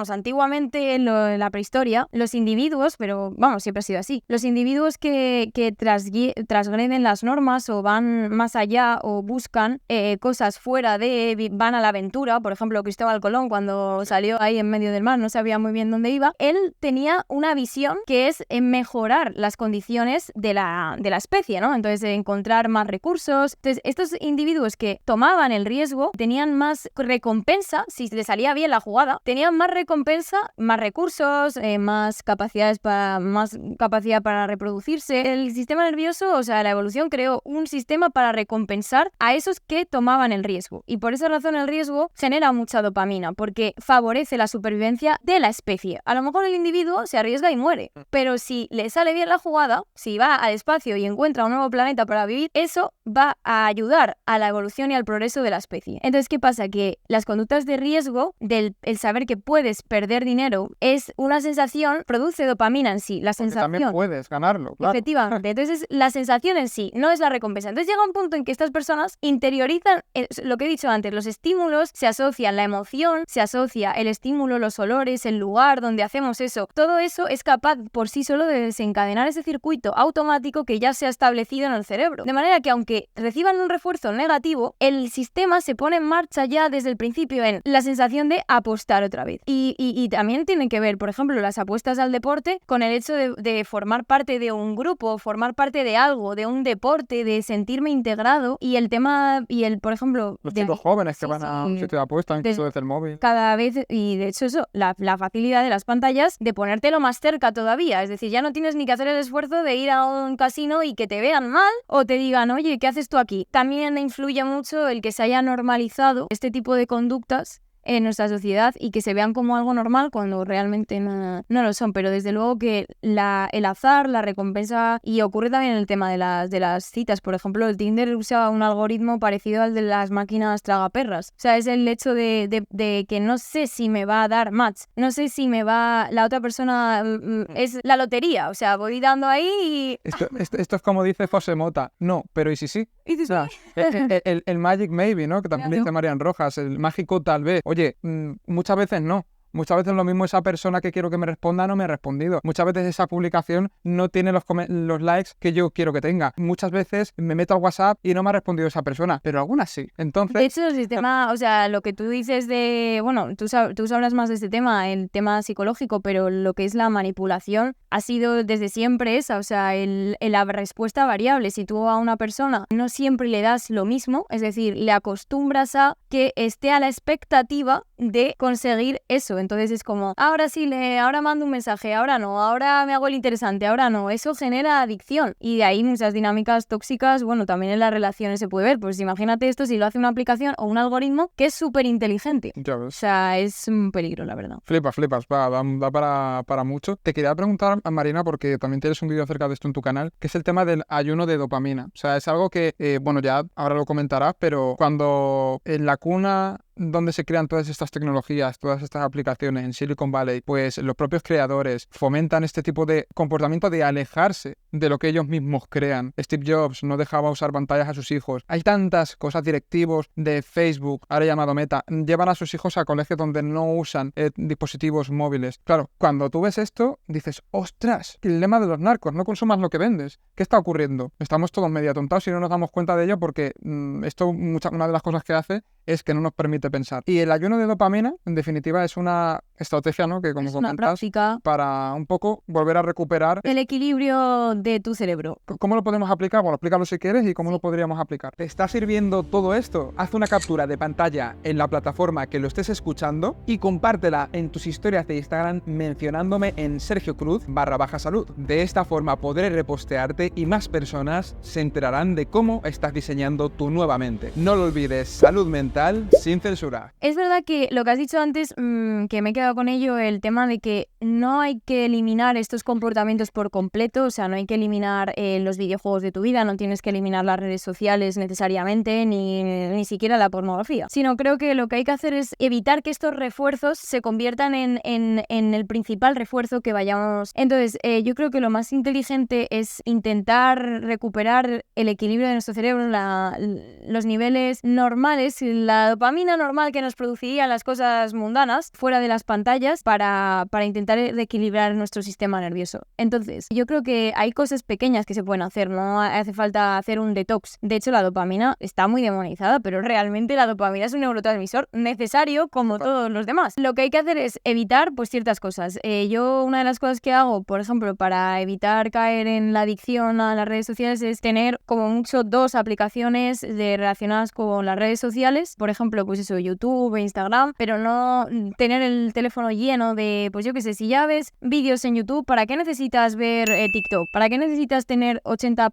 antiguamente en la prehistoria, los individuos, pero siempre ha sido así, los individuos que transgreden las normas o van más allá o buscan cosas fuera van a la aventura. Por ejemplo, Cristóbal Colón, cuando salió ahí en medio del mar, no sabía muy bien dónde iba. Él tenía una visión que es mejorar las condiciones de la especie, ¿no? Entonces, encontrar más recursos. Entonces, estos individuos que tomaban el riesgo tenían más recompensa, si les salía bien la jugada, tenían más recompensa, más recursos, más capacidad para reproducirse. El sistema nervioso, o sea, la evolución creó un sistema para recompensar a esos que tomaban el riesgo. Y por esa razón el riesgo genera mucha dopamina, porque favorece la supervivencia de la especie. A lo mejor el individuo se arriesga y muere, pero si le sale bien la jugada, si va al espacio y encuentra un nuevo planeta para vivir, eso va a ayudar a la evolución y al progreso de la especie. Entonces, ¿qué pasa? Que las conductas de riesgo, el saber que puedes perder dinero, es una sensación, produce dopamina en sí. La sensación. Porque también puedes ganarlo, claro. Efectivamente. Entonces, la sensación en sí no es la recompensa. Entonces, llega un punto en que estas personas interiorizan lo que he dicho antes, los estímulos, se asocian la emoción, se asocia el estímulo, los olores, el lugar donde hacemos eso. Todo eso es capaz por sí solo de desencadenar ese circuito automático que ya se ha establecido en el cerebro. De manera que aunque reciban un refuerzo negativo, el sistema se pone en marcha marcha ya desde el principio en la sensación de apostar otra vez. Y también tiene que ver, por ejemplo, las apuestas al deporte con el hecho de formar parte de un grupo, formar parte de algo, de un deporte, de sentirme integrado. Y el tema, por ejemplo... Los chicos jóvenes que van a un sitio de apuesta, incluso desde el móvil. Cada vez, y de hecho eso, la facilidad de las pantallas de ponértelo más cerca todavía. Es decir, ya no tienes ni que hacer el esfuerzo de ir a un casino y que te vean mal o te digan, oye, ¿qué haces tú aquí? También influye mucho el que se haya normalizado este tipo de conductas en nuestra sociedad y que se vean como algo normal cuando realmente no lo son. Pero desde luego que el azar, la recompensa, y ocurre también el tema de las citas. Por ejemplo, el Tinder usa un algoritmo parecido al de las máquinas tragaperras. O sea, es el hecho de que no sé si me va a dar match, no sé si me va... La otra persona es la lotería, o sea, voy dando ahí y... Esto es como dice José Mota, no, pero ¿y si sí? ¿Y si sí? O sea, el magic maybe, ¿no? Que también dice Marian Rojas, el mágico tal vez. Oye, muchas veces no. Muchas veces lo mismo, esa persona que quiero que me responda no me ha respondido. Muchas veces esa publicación no tiene los likes que yo quiero que tenga. Muchas veces me meto al WhatsApp y no me ha respondido esa persona, pero algunas sí. Entonces... De hecho, el sistema, o sea, lo que tú dices de... Bueno, tú sabrás más de este tema, el tema psicológico, pero lo que es la manipulación ha sido desde siempre esa, o sea, la respuesta variable. Si tú a una persona no siempre le das lo mismo, es decir, le acostumbras a que esté a la expectativa de conseguir eso. Entonces es como, ahora mando un mensaje, ahora no, ahora me hago el interesante, ahora no. Eso genera adicción y de ahí muchas dinámicas tóxicas, bueno, también en las relaciones se puede ver. Pues imagínate esto si lo hace una aplicación o un algoritmo que es súper inteligente. Ya ves. O sea, es un peligro, la verdad. Flipas, da para mucho. Te quería preguntar, Marina, porque también tienes un vídeo acerca de esto en tu canal, que es el tema del ayuno de dopamina. O sea, es algo que, bueno, ya ahora lo comentarás, pero cuando en la cuna donde se crean todas estas tecnologías, todas estas aplicaciones en Silicon Valley, pues los propios creadores fomentan este tipo de comportamiento de alejarse de lo que ellos mismos crean. Steve Jobs no dejaba usar pantallas a sus hijos. Hay tantas cosas, directivos de Facebook, ahora llamado Meta, llevan a sus hijos a colegios donde no usan dispositivos móviles. Claro, cuando tú ves esto, dices, ostras, el lema de los narcos, no consumas lo que vendes. ¿Qué está ocurriendo? Estamos todos medio atontados y no nos damos cuenta de ello porque esto, una de las cosas que hace es que no nos permite pensar. Y el ayuno de dopamina, en definitiva, es una estrategia, ¿no? Que como es una comentas, práctica para un poco volver a recuperar el equilibrio de tu cerebro. ¿Cómo lo podemos aplicar? Bueno, explícalo si quieres y cómo lo podríamos aplicar. ¿Te está sirviendo todo esto? Haz una captura de pantalla en la plataforma que lo estés escuchando y compártela en tus historias de Instagram mencionándome en Sergio Cruz_salud. De esta forma podré repostearte y más personas se enterarán de cómo estás diseñando tu nueva mente. No lo olvides, salud mental sin censura. Es verdad que lo que has dicho antes, que me he quedado con ello, el tema de que no hay que eliminar estos comportamientos por completo, o sea, no hay que eliminar los videojuegos de tu vida, no tienes que eliminar las redes sociales necesariamente, ni siquiera la pornografía, sino creo que lo que hay que hacer es evitar que estos refuerzos se conviertan en el principal refuerzo que vayamos. Entonces, yo creo que lo más inteligente es intentar recuperar el equilibrio de nuestro cerebro, los niveles normales, la dopamina normal que nos producirían las cosas mundanas fuera de las pantallas para intentar equilibrar nuestro sistema nervioso. Entonces, yo creo que hay cosas pequeñas que se pueden hacer, no hace falta hacer un detox. De hecho, la dopamina está muy demonizada, pero realmente la dopamina es un neurotransmisor necesario como todos los demás. Lo que hay que hacer es evitar pues ciertas cosas. Yo una de las cosas que hago, por ejemplo, para evitar caer en la adicción a las redes sociales es tener como mucho 2 aplicaciones relacionadas con las redes sociales, por ejemplo, pues eso, YouTube e Instagram, pero no tener el teléfono lleno de, pues yo qué sé, si ya ves vídeos en YouTube, ¿para qué necesitas ver TikTok? ¿Para qué necesitas tener 80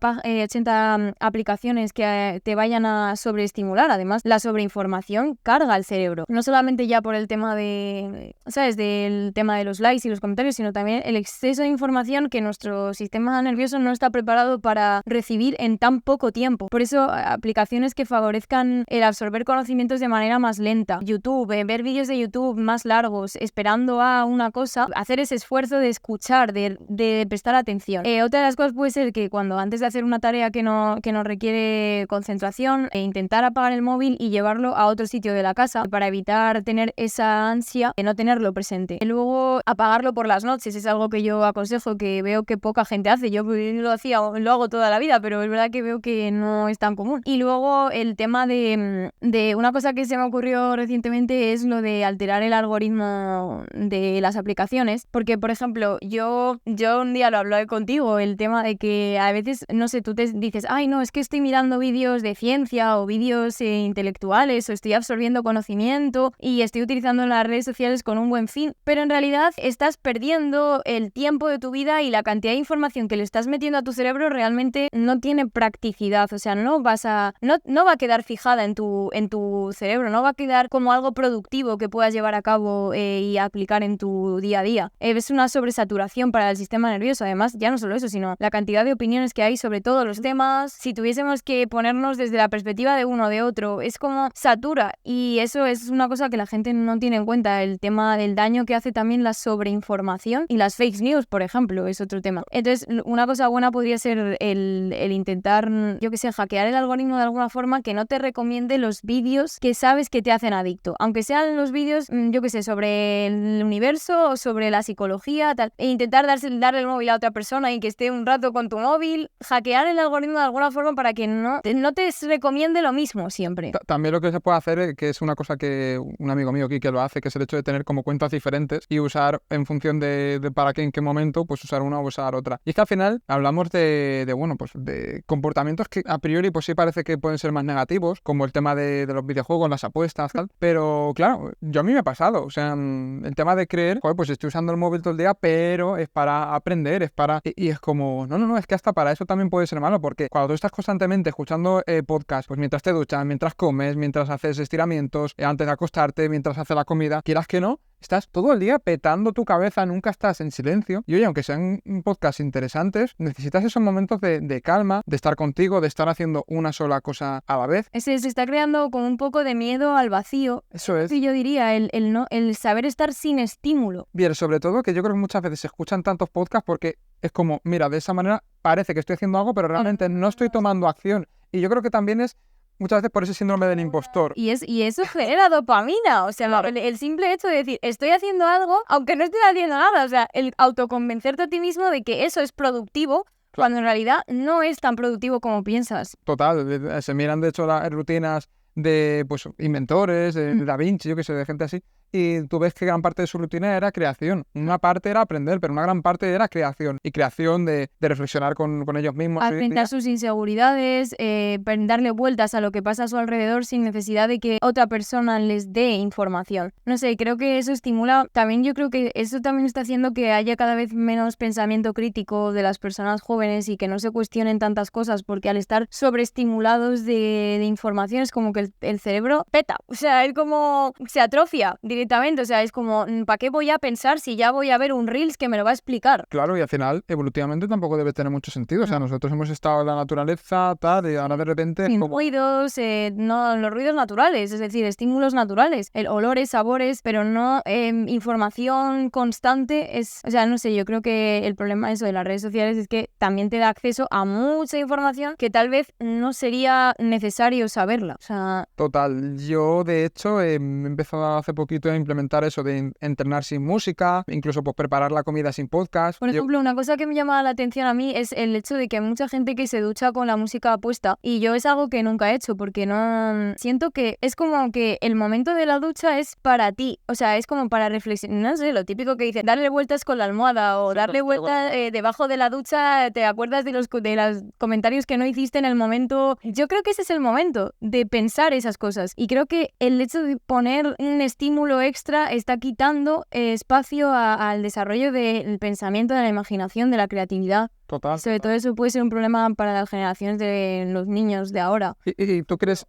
aplicaciones que te vayan a sobreestimular? Además, la sobreinformación carga el cerebro, no solamente ya por el tema de, ¿sabes?, del tema de los likes y los comentarios, sino también el exceso de información que nuestro sistema nervioso no está preparado para recibir en tan poco tiempo. Por eso, aplicaciones que favorezcan el absorber conocimientos de manera más lenta. YouTube, ver vídeos de YouTube más largos, esperando a una cosa, hacer ese esfuerzo de escuchar, de prestar atención. Otra de las cosas puede ser que cuando antes de hacer una tarea que no requiere concentración, intentar apagar el móvil y llevarlo a otro sitio de la casa para evitar tener esa ansia de no tenerlo presente. Y luego apagarlo por las noches es algo que yo aconsejo, que veo que poca gente hace. Yo lo hago toda la vida, pero es verdad que veo que no es tan común. Y luego el tema de una cosa que se me ocurrió recientemente es lo de alterar el algoritmo de las aplicaciones, porque por ejemplo yo un día lo hablé contigo, el tema de que a veces, no sé, tú te dices, ay no, es que estoy mirando vídeos de ciencia o vídeos intelectuales o estoy absorbiendo conocimiento y estoy utilizando las redes sociales con un buen fin, pero en realidad estás perdiendo el tiempo de tu vida y la cantidad de información que le estás metiendo a tu cerebro realmente no tiene practicidad, o sea, no va a quedar fijada en tu cerebro, no va a quedar como algo productivo que puedas llevar a cabo y aplicar en tu día a día. Es una sobresaturación para el sistema nervioso. Además, ya no solo eso, sino la cantidad de opiniones que hay sobre todos los temas. Si tuviésemos que ponernos desde la perspectiva de uno o de otro, es como satura, y eso es una cosa que la gente no tiene en cuenta, el tema del daño que hace también la sobreinformación y las fake news, por ejemplo, es otro tema. Entonces, una cosa buena podría ser el intentar, yo que sé, hackear el algoritmo de alguna forma que no te recomiende los vídeos que sabes que te hacen adicto, aunque sean los vídeos, yo que sé, sobre el universo o sobre la psicología, tal, e intentar darle el móvil a otra persona y que esté un rato con tu móvil, hackear el algoritmo de alguna forma para que no te recomiende lo mismo siempre. También lo que se puede hacer, que es una cosa que un amigo mío aquí que lo hace, que es el hecho de tener como cuentas diferentes y usar en función de para qué, en qué momento, pues usar una o usar otra. Y es que al final hablamos de comportamientos que a priori pues sí parece que pueden ser más negativos, como el tema de los videojuegos, las apuestas, tal. Pero claro, a mí me ha pasado, o sea, el tema de creer, joder, pues estoy usando el móvil todo el día, pero es para aprender, es para... Y es como, no, es que hasta para eso también puede ser malo, porque cuando tú estás constantemente escuchando podcasts, pues mientras te duchas, mientras comes, mientras haces estiramientos, antes de acostarte, mientras haces la comida, quieras que no, estás todo el día petando tu cabeza, nunca estás en silencio. Y oye, aunque sean podcasts interesantes, necesitas esos momentos de calma, de estar contigo, de estar haciendo una sola cosa a la vez. Se está creando como un poco de miedo al vacío. Eso es. Y yo diría, el saber estar sin estímulo. Bien, sobre todo que yo creo que muchas veces se escuchan tantos podcasts porque es como, mira, de esa manera parece que estoy haciendo algo, pero realmente no estoy tomando acción. Y yo creo que también es muchas veces por ese síndrome del impostor. Y eso genera dopamina, o sea, claro. El simple hecho de decir, estoy haciendo algo, aunque no estoy haciendo nada, o sea, el autoconvencerte a ti mismo de que eso es productivo, cuando en realidad no es tan productivo como piensas. Total, se miran de hecho las rutinas de pues inventores, de Da Vinci, yo que sé, de gente así, y tú ves que gran parte de su rutina era creación. Una parte era aprender, pero una gran parte era creación. Y creación de reflexionar con ellos mismos. Enfrentar sus inseguridades, darle vueltas a lo que pasa a su alrededor sin necesidad de que otra persona les dé información. No sé, creo que eso estimula. También yo creo que eso también está haciendo que haya cada vez menos pensamiento crítico de las personas jóvenes y que no se cuestionen tantas cosas, porque al estar sobreestimulados de información es como que el cerebro peta. O sea, es como se atrofia directamente, o sea, es como, ¿para qué voy a pensar si ya voy a ver un Reels que me lo va a explicar? Claro, y al final, evolutivamente tampoco debe tener mucho sentido, o sea, nosotros hemos estado en la naturaleza, tal, y ahora de repente... Sin ruidos, no, los ruidos naturales, es decir, estímulos naturales, olores, sabores, pero no información constante, o sea, no sé, yo creo que el problema eso de las redes sociales es que también te da acceso a mucha información que tal vez no sería necesario saberla, o sea... Total, yo de hecho he empezado hace poquito a implementar eso de entrenar sin música, incluso pues preparar la comida sin podcast. Por ejemplo, una cosa que me llama la atención a mí es el hecho de que hay mucha gente que se ducha con la música puesta, y yo es algo que nunca he hecho porque no... Siento que es como que el momento de la ducha es para ti, o sea, es como para reflexionar, no sé, lo típico que dicen, darle vueltas con la almohada o darle vueltas debajo de la ducha, te acuerdas de los comentarios que no hiciste en el momento. Yo creo que ese es el momento de pensar esas cosas, y creo que el hecho de poner un estímulo extra está quitando espacio al desarrollo del pensamiento, de la imaginación, de la creatividad. Total. Sobre todo eso puede ser un problema para las generaciones de los niños de ahora. ¿Y tú crees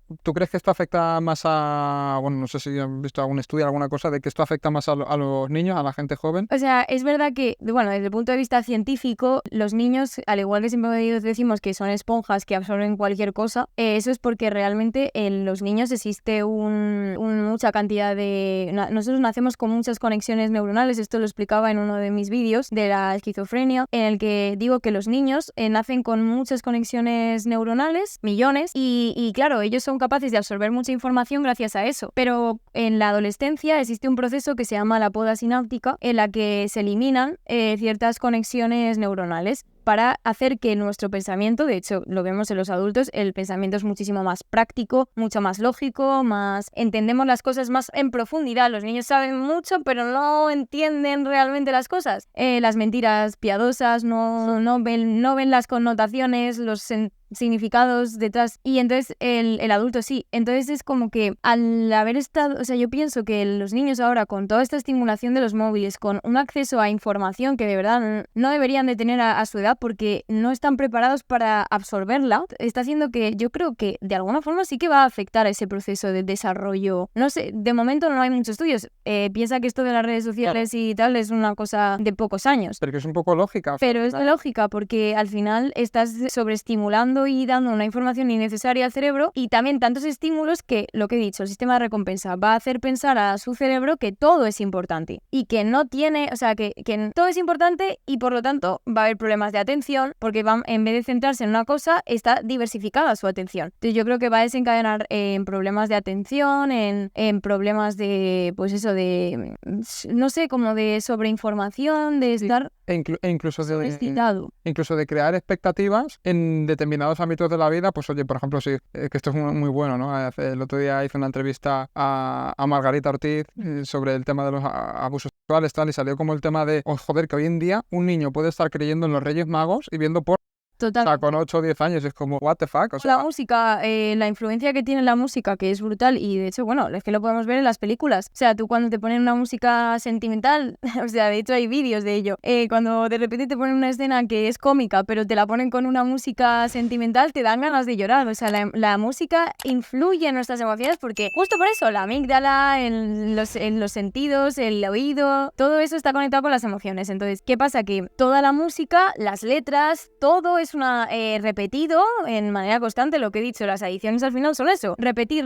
que esto afecta más a... Bueno, no sé si han visto algún estudio, alguna cosa, de que esto afecta más a los niños, a la gente joven? O sea, es verdad que, bueno, desde el punto de vista científico, los niños, al igual que siempre decimos que son esponjas que absorben cualquier cosa, eso es porque realmente en los niños existe una nosotros nacemos con muchas conexiones neuronales, esto lo explicaba en uno de mis vídeos de la esquizofrenia, en el que digo que los niños nacen con muchas conexiones neuronales, millones, y claro, ellos son capaces de absorber mucha información gracias a eso, pero en la adolescencia existe un proceso que se llama la poda sináptica, en la que se eliminan ciertas conexiones neuronales para hacer que nuestro pensamiento, de hecho lo vemos en los adultos, el pensamiento es muchísimo más práctico, mucho más lógico, entendemos las cosas más en profundidad. Los niños saben mucho pero no entienden realmente las cosas. Las mentiras piadosas, no ven las connotaciones, los significados detrás, y entonces el adulto sí. Entonces es como que al haber estado, o sea, yo pienso que los niños ahora con toda esta estimulación de los móviles, con un acceso a información que de verdad no deberían de tener a su edad porque no están preparados para absorberla, está haciendo que yo creo que de alguna forma sí que va a afectar a ese proceso de desarrollo. No sé, de momento no hay muchos estudios. Piensa que esto de las redes sociales y tal es una cosa de pocos años. Pero que es un poco lógica. Pero es lógica porque al final estás sobreestimulando y dando una información innecesaria al cerebro, y también tantos estímulos que, lo que he dicho, el sistema de recompensa va a hacer pensar a su cerebro que todo es importante y que no tiene, o sea, que todo es importante y por lo tanto va a haber problemas de atención porque en vez de centrarse en una cosa, está diversificada su atención. Entonces yo creo que va a desencadenar en problemas de atención, en problemas de, pues eso, de, no sé, como de sobreinformación, de estar incluso excitado. Incluso de crear expectativas en determinados ámbitos de la vida. Pues oye, por ejemplo, sí, que esto es muy bueno, ¿no? El otro día hice una entrevista a Margarita Ortiz sobre el tema de los abusos sexuales, tal, y salió como el tema de, joder, que hoy en día un niño puede estar creyendo en los Reyes Magos y viendo por... Total. O sea, con 8 o 10 años es como, what the fuck, o sea... La música, la influencia que tiene la música, que es brutal, y de hecho, bueno, es que lo podemos ver en las películas. O sea, tú cuando te ponen una música sentimental, o sea, de hecho hay vídeos de ello, cuando de repente te ponen una escena que es cómica, pero te la ponen con una música sentimental, te dan ganas de llorar. O sea, la música influye en nuestras emociones porque justo por eso, la amígdala, en los sentidos, el oído, todo eso está conectado con las emociones. Entonces, ¿qué pasa? Que toda la música, las letras, todo es repetido en manera constante. Lo que he dicho, las adicciones al final son eso, repetir.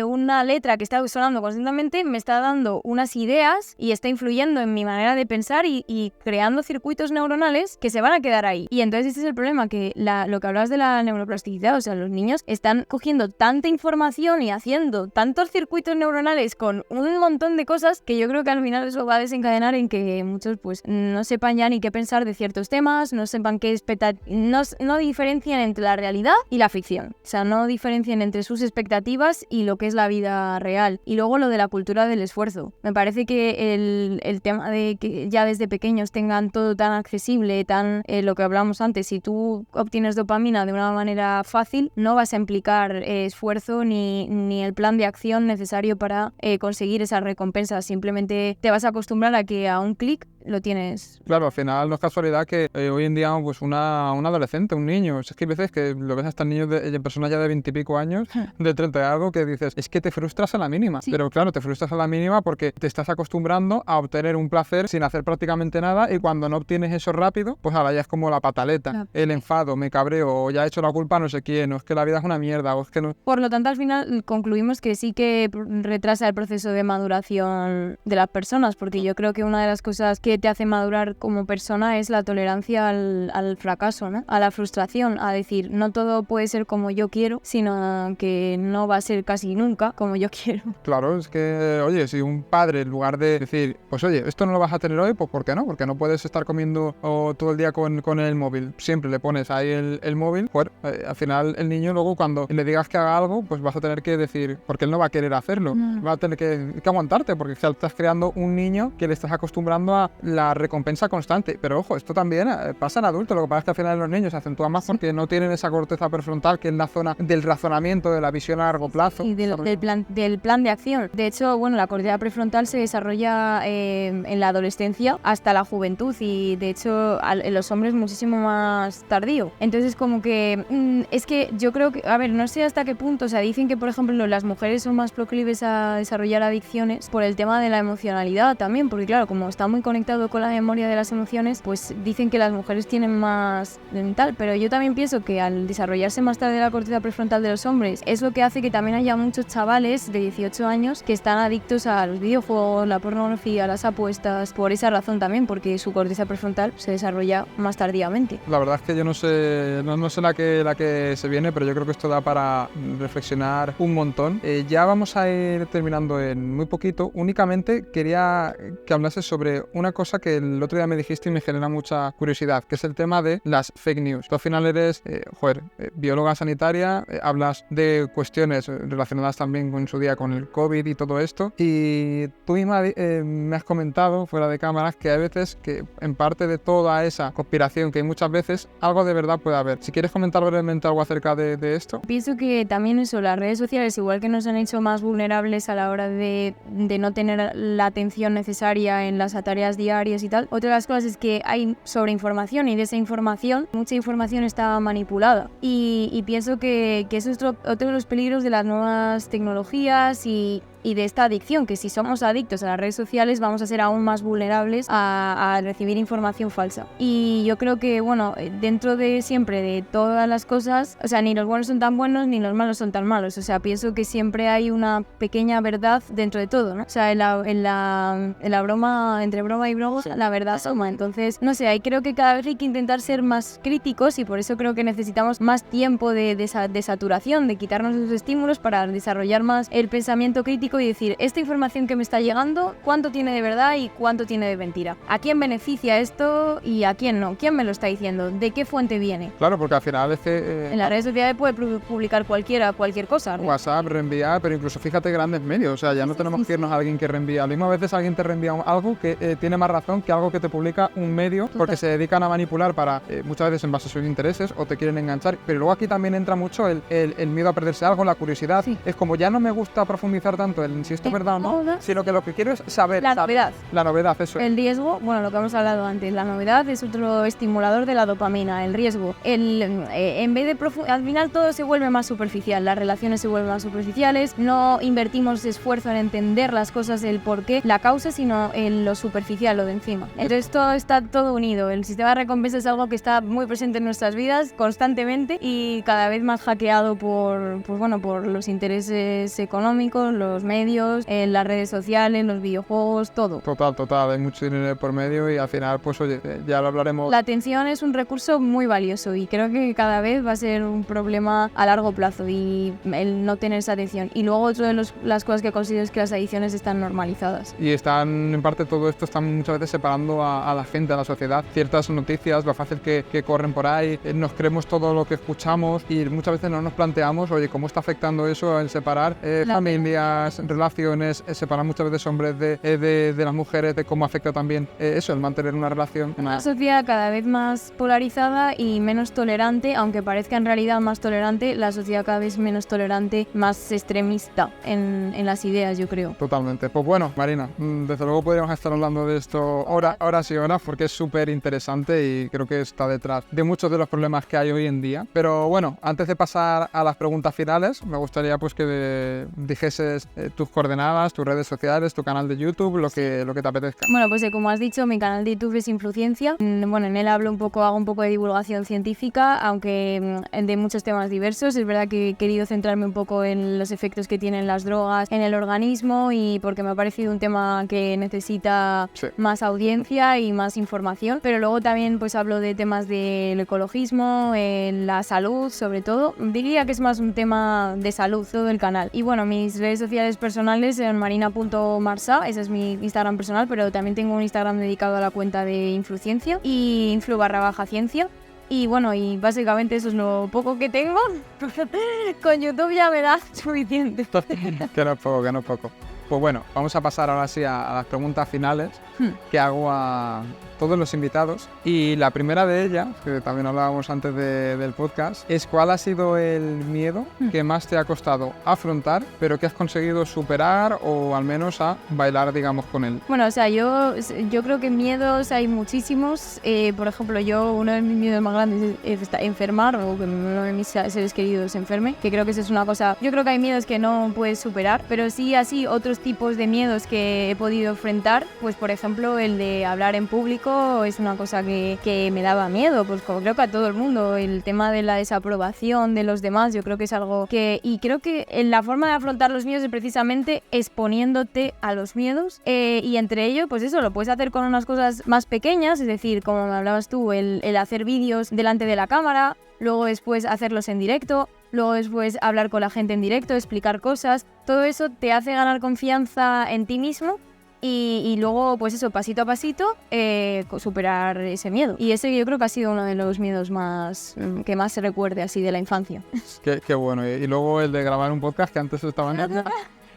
Una letra que está sonando constantemente me está dando unas ideas y está influyendo en mi manera de pensar y creando circuitos neuronales que se van a quedar ahí. Y entonces ese es el problema, que lo que hablabas de la neuroplasticidad, o sea, los niños están cogiendo tanta información y haciendo tantos circuitos neuronales con un montón de cosas que yo creo que al final eso va a desencadenar en que muchos pues no sepan ya ni qué pensar de ciertos temas, no sepan qué no diferencian entre la realidad y la ficción. O sea, no diferencian entre sus expectativas y lo que es la vida real. Y luego lo de la cultura del esfuerzo. Me parece que el tema de que ya desde pequeños tengan todo tan accesible, lo que hablábamos antes, si tú obtienes dopamina de una manera fácil, no vas a implicar esfuerzo ni el plan de acción necesario para conseguir esa recompensa. Simplemente te vas a acostumbrar a que a un clic lo tienes. Claro, al final no es casualidad que hoy en día pues un adolescente, un niño, es que hay veces que lo ves hasta niños de personas ya de 20 y pico años, de 30 y algo, que dices, es que te frustras a la mínima. Sí. Pero claro, te frustras a la mínima porque te estás acostumbrando a obtener un placer sin hacer prácticamente nada, y cuando no obtienes eso rápido, pues ahora ya es como la pataleta, el enfado, me cabreo, o ya he hecho la culpa a no sé quién, o es que la vida es una mierda, o es que no... Por lo tanto, al final concluimos que sí que retrasa el proceso de maduración de las personas, porque yo creo que una de las cosas que te hace madurar como persona es la tolerancia al fracaso, ¿no? A la frustración, a decir, no todo puede ser como yo quiero, sino que no va a ser casi nunca como yo quiero. Claro, es que, oye, si un padre, en lugar de decir, pues oye, esto no lo vas a tener hoy, pues ¿por qué no? Porque no puedes estar comiendo todo el día con el móvil. Siempre le pones ahí el móvil, pues al final el niño luego cuando le digas que haga algo, pues vas a tener que decir, porque él no va a querer hacerlo. Va a tener que aguantarte, porque estás creando un niño que le estás acostumbrando a la recompensa constante. Pero ojo, esto también pasa en adultos. Lo que pasa es que al final los niños se acentúan más porque no tienen esa corteza prefrontal, que es la zona del razonamiento, de la visión a largo plazo. Y del plan de acción. De hecho, bueno, la corteza prefrontal se desarrolla en la adolescencia hasta la juventud, y de hecho en los hombres muchísimo más tardío. Entonces como que es que yo creo que, a ver, no sé hasta qué punto, o sea, dicen que por ejemplo las mujeres son más proclives a desarrollar adicciones por el tema de la emocionalidad también, porque claro, como está muy conectado conectado con la memoria de las emociones, pues dicen que las mujeres tienen más tal, pero yo también pienso que al desarrollarse más tarde la corteza prefrontal de los hombres es lo que hace que también haya muchos chavales de 18 años que están adictos a los videojuegos, la pornografía, las apuestas, por esa razón también, porque su corteza prefrontal se desarrolla más tardíamente. La verdad es que yo no sé la que se viene, pero yo creo que esto da para reflexionar un montón. Ya vamos a ir terminando en muy poquito. Únicamente quería que hablases sobre una cosa que el otro día me dijiste y me genera mucha curiosidad, que es el tema de las fake news. Tú al final eres, bióloga sanitaria, hablas de cuestiones relacionadas también con su día con el COVID y todo esto, y tú misma me has comentado fuera de cámaras que hay veces que en parte de toda esa conspiración que hay muchas veces, algo de verdad puede haber. Si quieres comentar brevemente algo acerca de esto. Pienso que también eso, las redes sociales, igual que nos han hecho más vulnerables a la hora de no tener la atención necesaria en las tareas diarias y tal, otra de las cosas es que hay sobreinformación y de esa información, mucha información está manipulada. Y pienso que eso es otro de los peligros de las nuevas tecnologías y de esta adicción, que si somos adictos a las redes sociales vamos a ser aún más vulnerables a recibir información falsa. Y yo creo que, bueno, dentro de siempre de todas las cosas, o sea, ni los buenos son tan buenos ni los malos son tan malos, o sea, pienso que siempre hay una pequeña verdad dentro de todo, ¿no? O sea, en la broma, entre broma y broma, la verdad asoma. Entonces, no sé, ahí creo que cada vez hay que intentar ser más críticos y por eso creo que necesitamos más tiempo de saturación, de quitarnos esos estímulos para desarrollar más el pensamiento crítico y decir, esta información que me está llegando, ¿cuánto tiene de verdad y cuánto tiene de mentira? ¿A quién beneficia esto y a quién no? ¿Quién me lo está diciendo? ¿De qué fuente viene? Claro, porque al final es que... en las redes sociales puede publicar cualquier cosa, ¿no? WhatsApp, reenviar, pero incluso fíjate grandes medios, o sea, ya no tenemos que irnos a alguien que reenvía. A veces alguien te reenvía algo que tiene más razón que algo que te publica un medio, porque se dedican a manipular para, muchas veces en base a sus intereses o te quieren enganchar. Pero luego aquí también entra mucho el miedo a perderse algo, la curiosidad. Sí. Es como ya no me gusta profundizar tanto en si esto es verdad o no, sino que lo que quiero es saber. Novedad. La novedad, eso. El riesgo, bueno, lo que hemos hablado antes, la novedad es otro estimulador de la dopamina, el riesgo. En vez de al final todo se vuelve más superficial, las relaciones se vuelven más superficiales, no invertimos esfuerzo en entender las cosas, el porqué, la causa, sino en lo superficial, lo de encima. Entonces todo está todo unido, el sistema de recompensa es algo que está muy presente en nuestras vidas constantemente y cada vez más hackeado por los intereses económicos, los medios, en las redes sociales, los videojuegos, todo. Total, hay mucho dinero por medio y al final, pues oye, ya lo hablaremos. La atención es un recurso muy valioso y creo que cada vez va a ser un problema a largo plazo y el no tener esa atención. Y luego otra de las cosas que considero es que las adicciones están normalizadas. Y están, en parte todo esto, están muchas veces separando a la gente, a la sociedad. Ciertas noticias, lo fácil que corren por ahí, nos creemos todo lo que escuchamos y muchas veces no nos planteamos, oye, ¿cómo está afectando eso en separar familias, relaciones, separar muchas veces hombres de las mujeres, de cómo afecta también eso, el mantener una relación? Una sociedad cada vez más polarizada y menos tolerante, aunque parezca en realidad más tolerante, la sociedad cada vez menos tolerante, más extremista en las ideas, yo creo. Totalmente. Pues bueno, Marina, desde luego podríamos estar hablando de esto horas y horas porque es súper interesante y creo que está detrás de muchos de los problemas que hay hoy en día. Pero bueno, antes de pasar a las preguntas finales, me gustaría pues que dijeses tus coordenadas, tus redes sociales, tu canal de YouTube, lo que te apetezca. Bueno, pues como has dicho, mi canal de YouTube es Influciencia. Bueno, en él hago un poco de divulgación científica, aunque de muchos temas diversos. Es verdad que he querido centrarme un poco en los efectos que tienen las drogas en el organismo y porque me ha parecido un tema que necesita más audiencia y más información. Pero luego también pues hablo de temas del ecologismo, la salud sobre todo. Diría que es más un tema de salud todo el canal. Y bueno, mis redes sociales personales son marina.marsa, ese es mi Instagram personal, pero también tengo un Instagram dedicado a la cuenta de Influciencia y influ_ciencia. Y bueno, y básicamente eso es lo poco que tengo. Con YouTube ya me da suficiente. Que no es poco. Pues bueno, vamos a pasar ahora sí a las preguntas finales que hago a todos los invitados. Y la primera de ellas, que también hablábamos antes del podcast, es ¿cuál ha sido el miedo que más te ha costado afrontar, pero que has conseguido superar o al menos a bailar, digamos, con él? Bueno, o sea, yo creo que miedos hay muchísimos. Por ejemplo, uno de mis miedos más grandes es enfermar, o que uno de mis seres queridos se enferme, que creo que eso es una cosa... Yo creo que hay miedos que no puedes superar, pero sí así otros tipos de miedos que he podido enfrentar, pues por ejemplo el de hablar en público es una cosa que me daba miedo, pues como creo que a todo el mundo, el tema de la desaprobación de los demás, yo creo que es algo que... Y creo que la forma de afrontar los miedos es precisamente exponiéndote a los miedos, y entre ello, pues eso, lo puedes hacer con unas cosas más pequeñas, es decir, como me hablabas tú, el hacer vídeos delante de la cámara, luego después hacerlos en directo, luego después hablar con la gente en directo, explicar cosas. Todo eso te hace ganar confianza en ti mismo y luego, pues eso, pasito a pasito, superar ese miedo. Y ese yo creo que ha sido uno de los miedos que más se recuerde así de la infancia. Qué bueno. Y luego el de grabar un podcast, que antes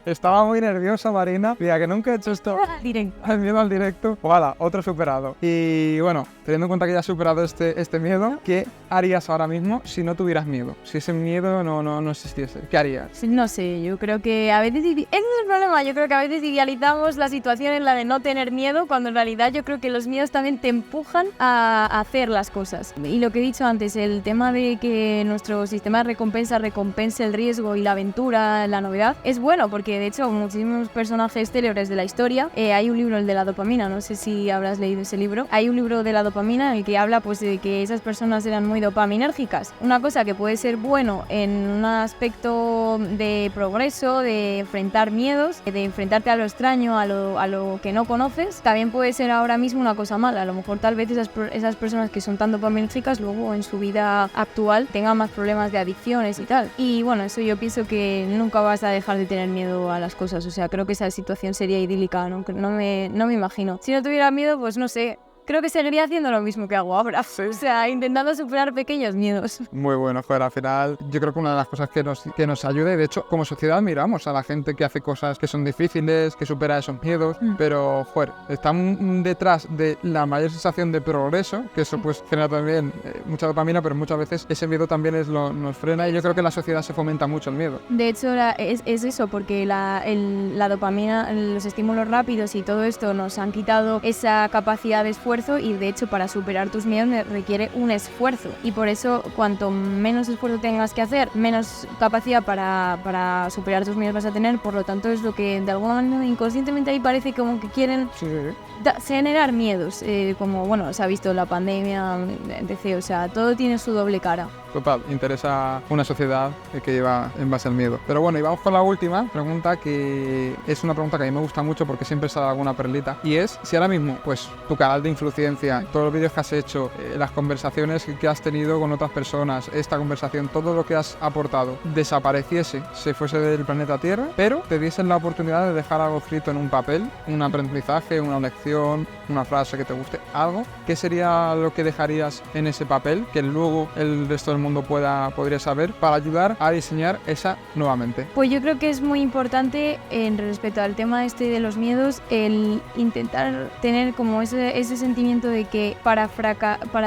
estaba muy nerviosa, Marina. Mira, que nunca he hecho esto. El miedo al directo. Ojalá, otro superado. Y bueno, teniendo en cuenta que ya has superado este miedo, ¿qué harías ahora mismo si no tuvieras miedo? Si ese miedo no existiese, ¿qué harías? No sé, yo creo que a veces... Ese es el problema, yo creo que a veces idealizamos la situación en la de no tener miedo, cuando en realidad yo creo que los miedos también te empujan a hacer las cosas. Y lo que he dicho antes, el tema de que nuestro sistema de recompensa recompense el riesgo y la aventura, la novedad, es bueno, porque de hecho muchísimos personajes célebres de la historia, hay un libro, el de la dopamina, no sé si habrás leído ese libro, hay un libro de la dopamina en el que habla pues de que esas personas eran muy dopaminérgicas, una cosa que puede ser bueno en un aspecto de progreso, de enfrentar miedos, de enfrentarte a lo extraño, a lo que no conoces, también puede ser ahora mismo una cosa mala. A lo mejor tal vez esas personas que son tan dopaminérgicas luego en su vida actual tengan más problemas de adicciones y tal. Y bueno, eso yo pienso que nunca vas a dejar de tener miedo a las cosas, o sea, creo que esa situación sería idílica, ¿no? No me imagino. Si no tuviera miedo, pues no sé, creo que seguiría haciendo lo mismo que hago ahora. ¿Sí? O sea, intentando superar pequeños miedos. Muy bueno, joder, al final yo creo que una de las cosas que nos ayuda, y de hecho como sociedad miramos a la gente que hace cosas que son difíciles, que supera esos miedos, pero joder, están detrás de la mayor sensación de progreso, que eso pues genera también mucha dopamina, pero muchas veces ese miedo también nos frena, y yo creo que en la sociedad se fomenta mucho el miedo. De hecho es eso, porque la dopamina, los estímulos rápidos y todo esto nos han quitado esa capacidad de esfuerzo, y de hecho para superar tus miedos requiere un esfuerzo, y por eso cuanto menos esfuerzo tengas que hacer, menos capacidad para superar tus miedos vas a tener. Por lo tanto es lo que de alguna manera inconscientemente ahí parece como que quieren generar miedos, como bueno, se ha visto la pandemia, etc. O sea, todo tiene su doble cara. Total, interesa una sociedad que lleva en base al miedo. Pero bueno, y vamos con la última pregunta, que es una pregunta que a mí me gusta mucho porque siempre sale alguna perlita, y es si ahora mismo, pues tu canal de influencia, todos los vídeos que has hecho, las conversaciones que has tenido con otras personas, esta conversación, todo lo que has aportado, desapareciese, se fuese del planeta Tierra, pero te diesen la oportunidad de dejar algo escrito en un papel, un aprendizaje, una lección, una frase que te guste, algo, ¿qué sería lo que dejarías en ese papel que luego el resto del mundo podría saber para ayudar a diseñar esa nuevamente? Pues yo creo que es muy importante, en respecto al tema de los miedos, el intentar tener como ese sentimiento de que para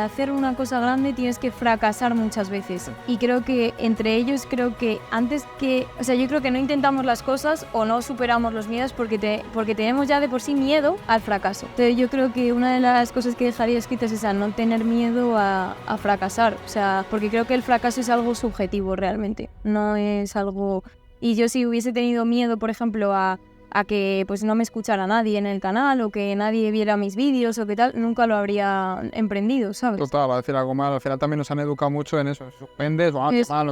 hacer una cosa grande tienes que fracasar muchas veces. Y creo que entre ellos, yo creo que no intentamos las cosas o no superamos los miedos porque tenemos ya de por sí miedo al fracaso. Entonces yo creo que una de las cosas que dejaría escritas es a no tener miedo a fracasar, o sea, porque creo que el fracaso es algo subjetivo realmente, no es algo... Y yo si hubiese tenido miedo, por ejemplo, a que pues no me escuchara nadie en el canal, o que nadie viera mis vídeos o qué tal, nunca lo habría emprendido, ¿sabes? Total, va a decir algo mal, al final también nos han educado mucho en eso, suspendes,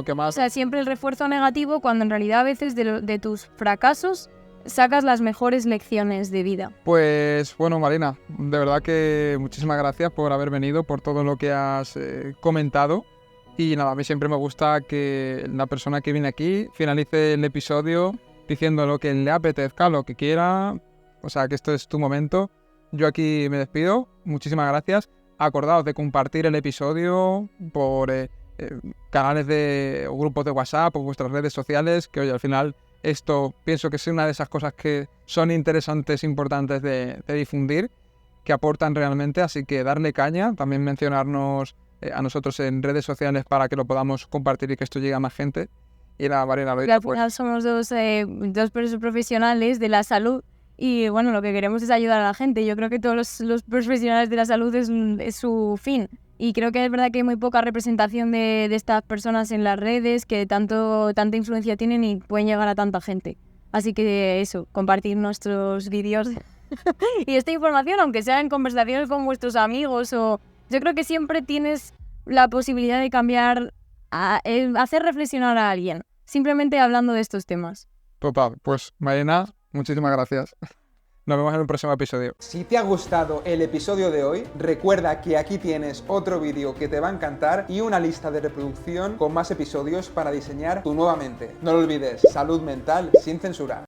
qué más. O sea, siempre el refuerzo negativo, cuando en realidad a veces de tus fracasos sacas las mejores lecciones de vida. Pues bueno, Marina, de verdad que muchísimas gracias por haber venido, por todo lo que has comentado. Y nada, a mí siempre me gusta que la persona que viene aquí finalice el episodio diciendo lo que le apetezca, lo que quiera. O sea, que esto es tu momento. Yo aquí me despido. Muchísimas gracias. Acordaos de compartir el episodio por canales o grupos de WhatsApp o vuestras redes sociales, que oye, al final esto pienso que es una de esas cosas que son interesantes, importantes de difundir. que aportan realmente, así que darle caña, también mencionarnos a nosotros en redes sociales para que lo podamos compartir y que esto llegue a más gente. Y nada, Mariana, lo Porque dicho, al final somos dos profesionales de la salud y bueno, lo que queremos es ayudar a la gente. Yo creo que todos los profesionales de la salud es su fin. Y creo que es verdad que hay muy poca representación de estas personas en las redes que tanta influencia tienen y pueden llegar a tanta gente. Así que eso, compartir nuestros vídeos y esta información, aunque sea en conversaciones con vuestros amigos o... Yo creo que siempre tienes la posibilidad de cambiar, hacer reflexionar a alguien, simplemente hablando de estos temas. total. Pues Mariana, muchísimas gracias. Nos vemos en el próximo episodio. Si te ha gustado el episodio de hoy, recuerda que aquí tienes otro vídeo que te va a encantar y una lista de reproducción con más episodios para diseñar tu nueva mente. No lo olvides, salud mental sin censura.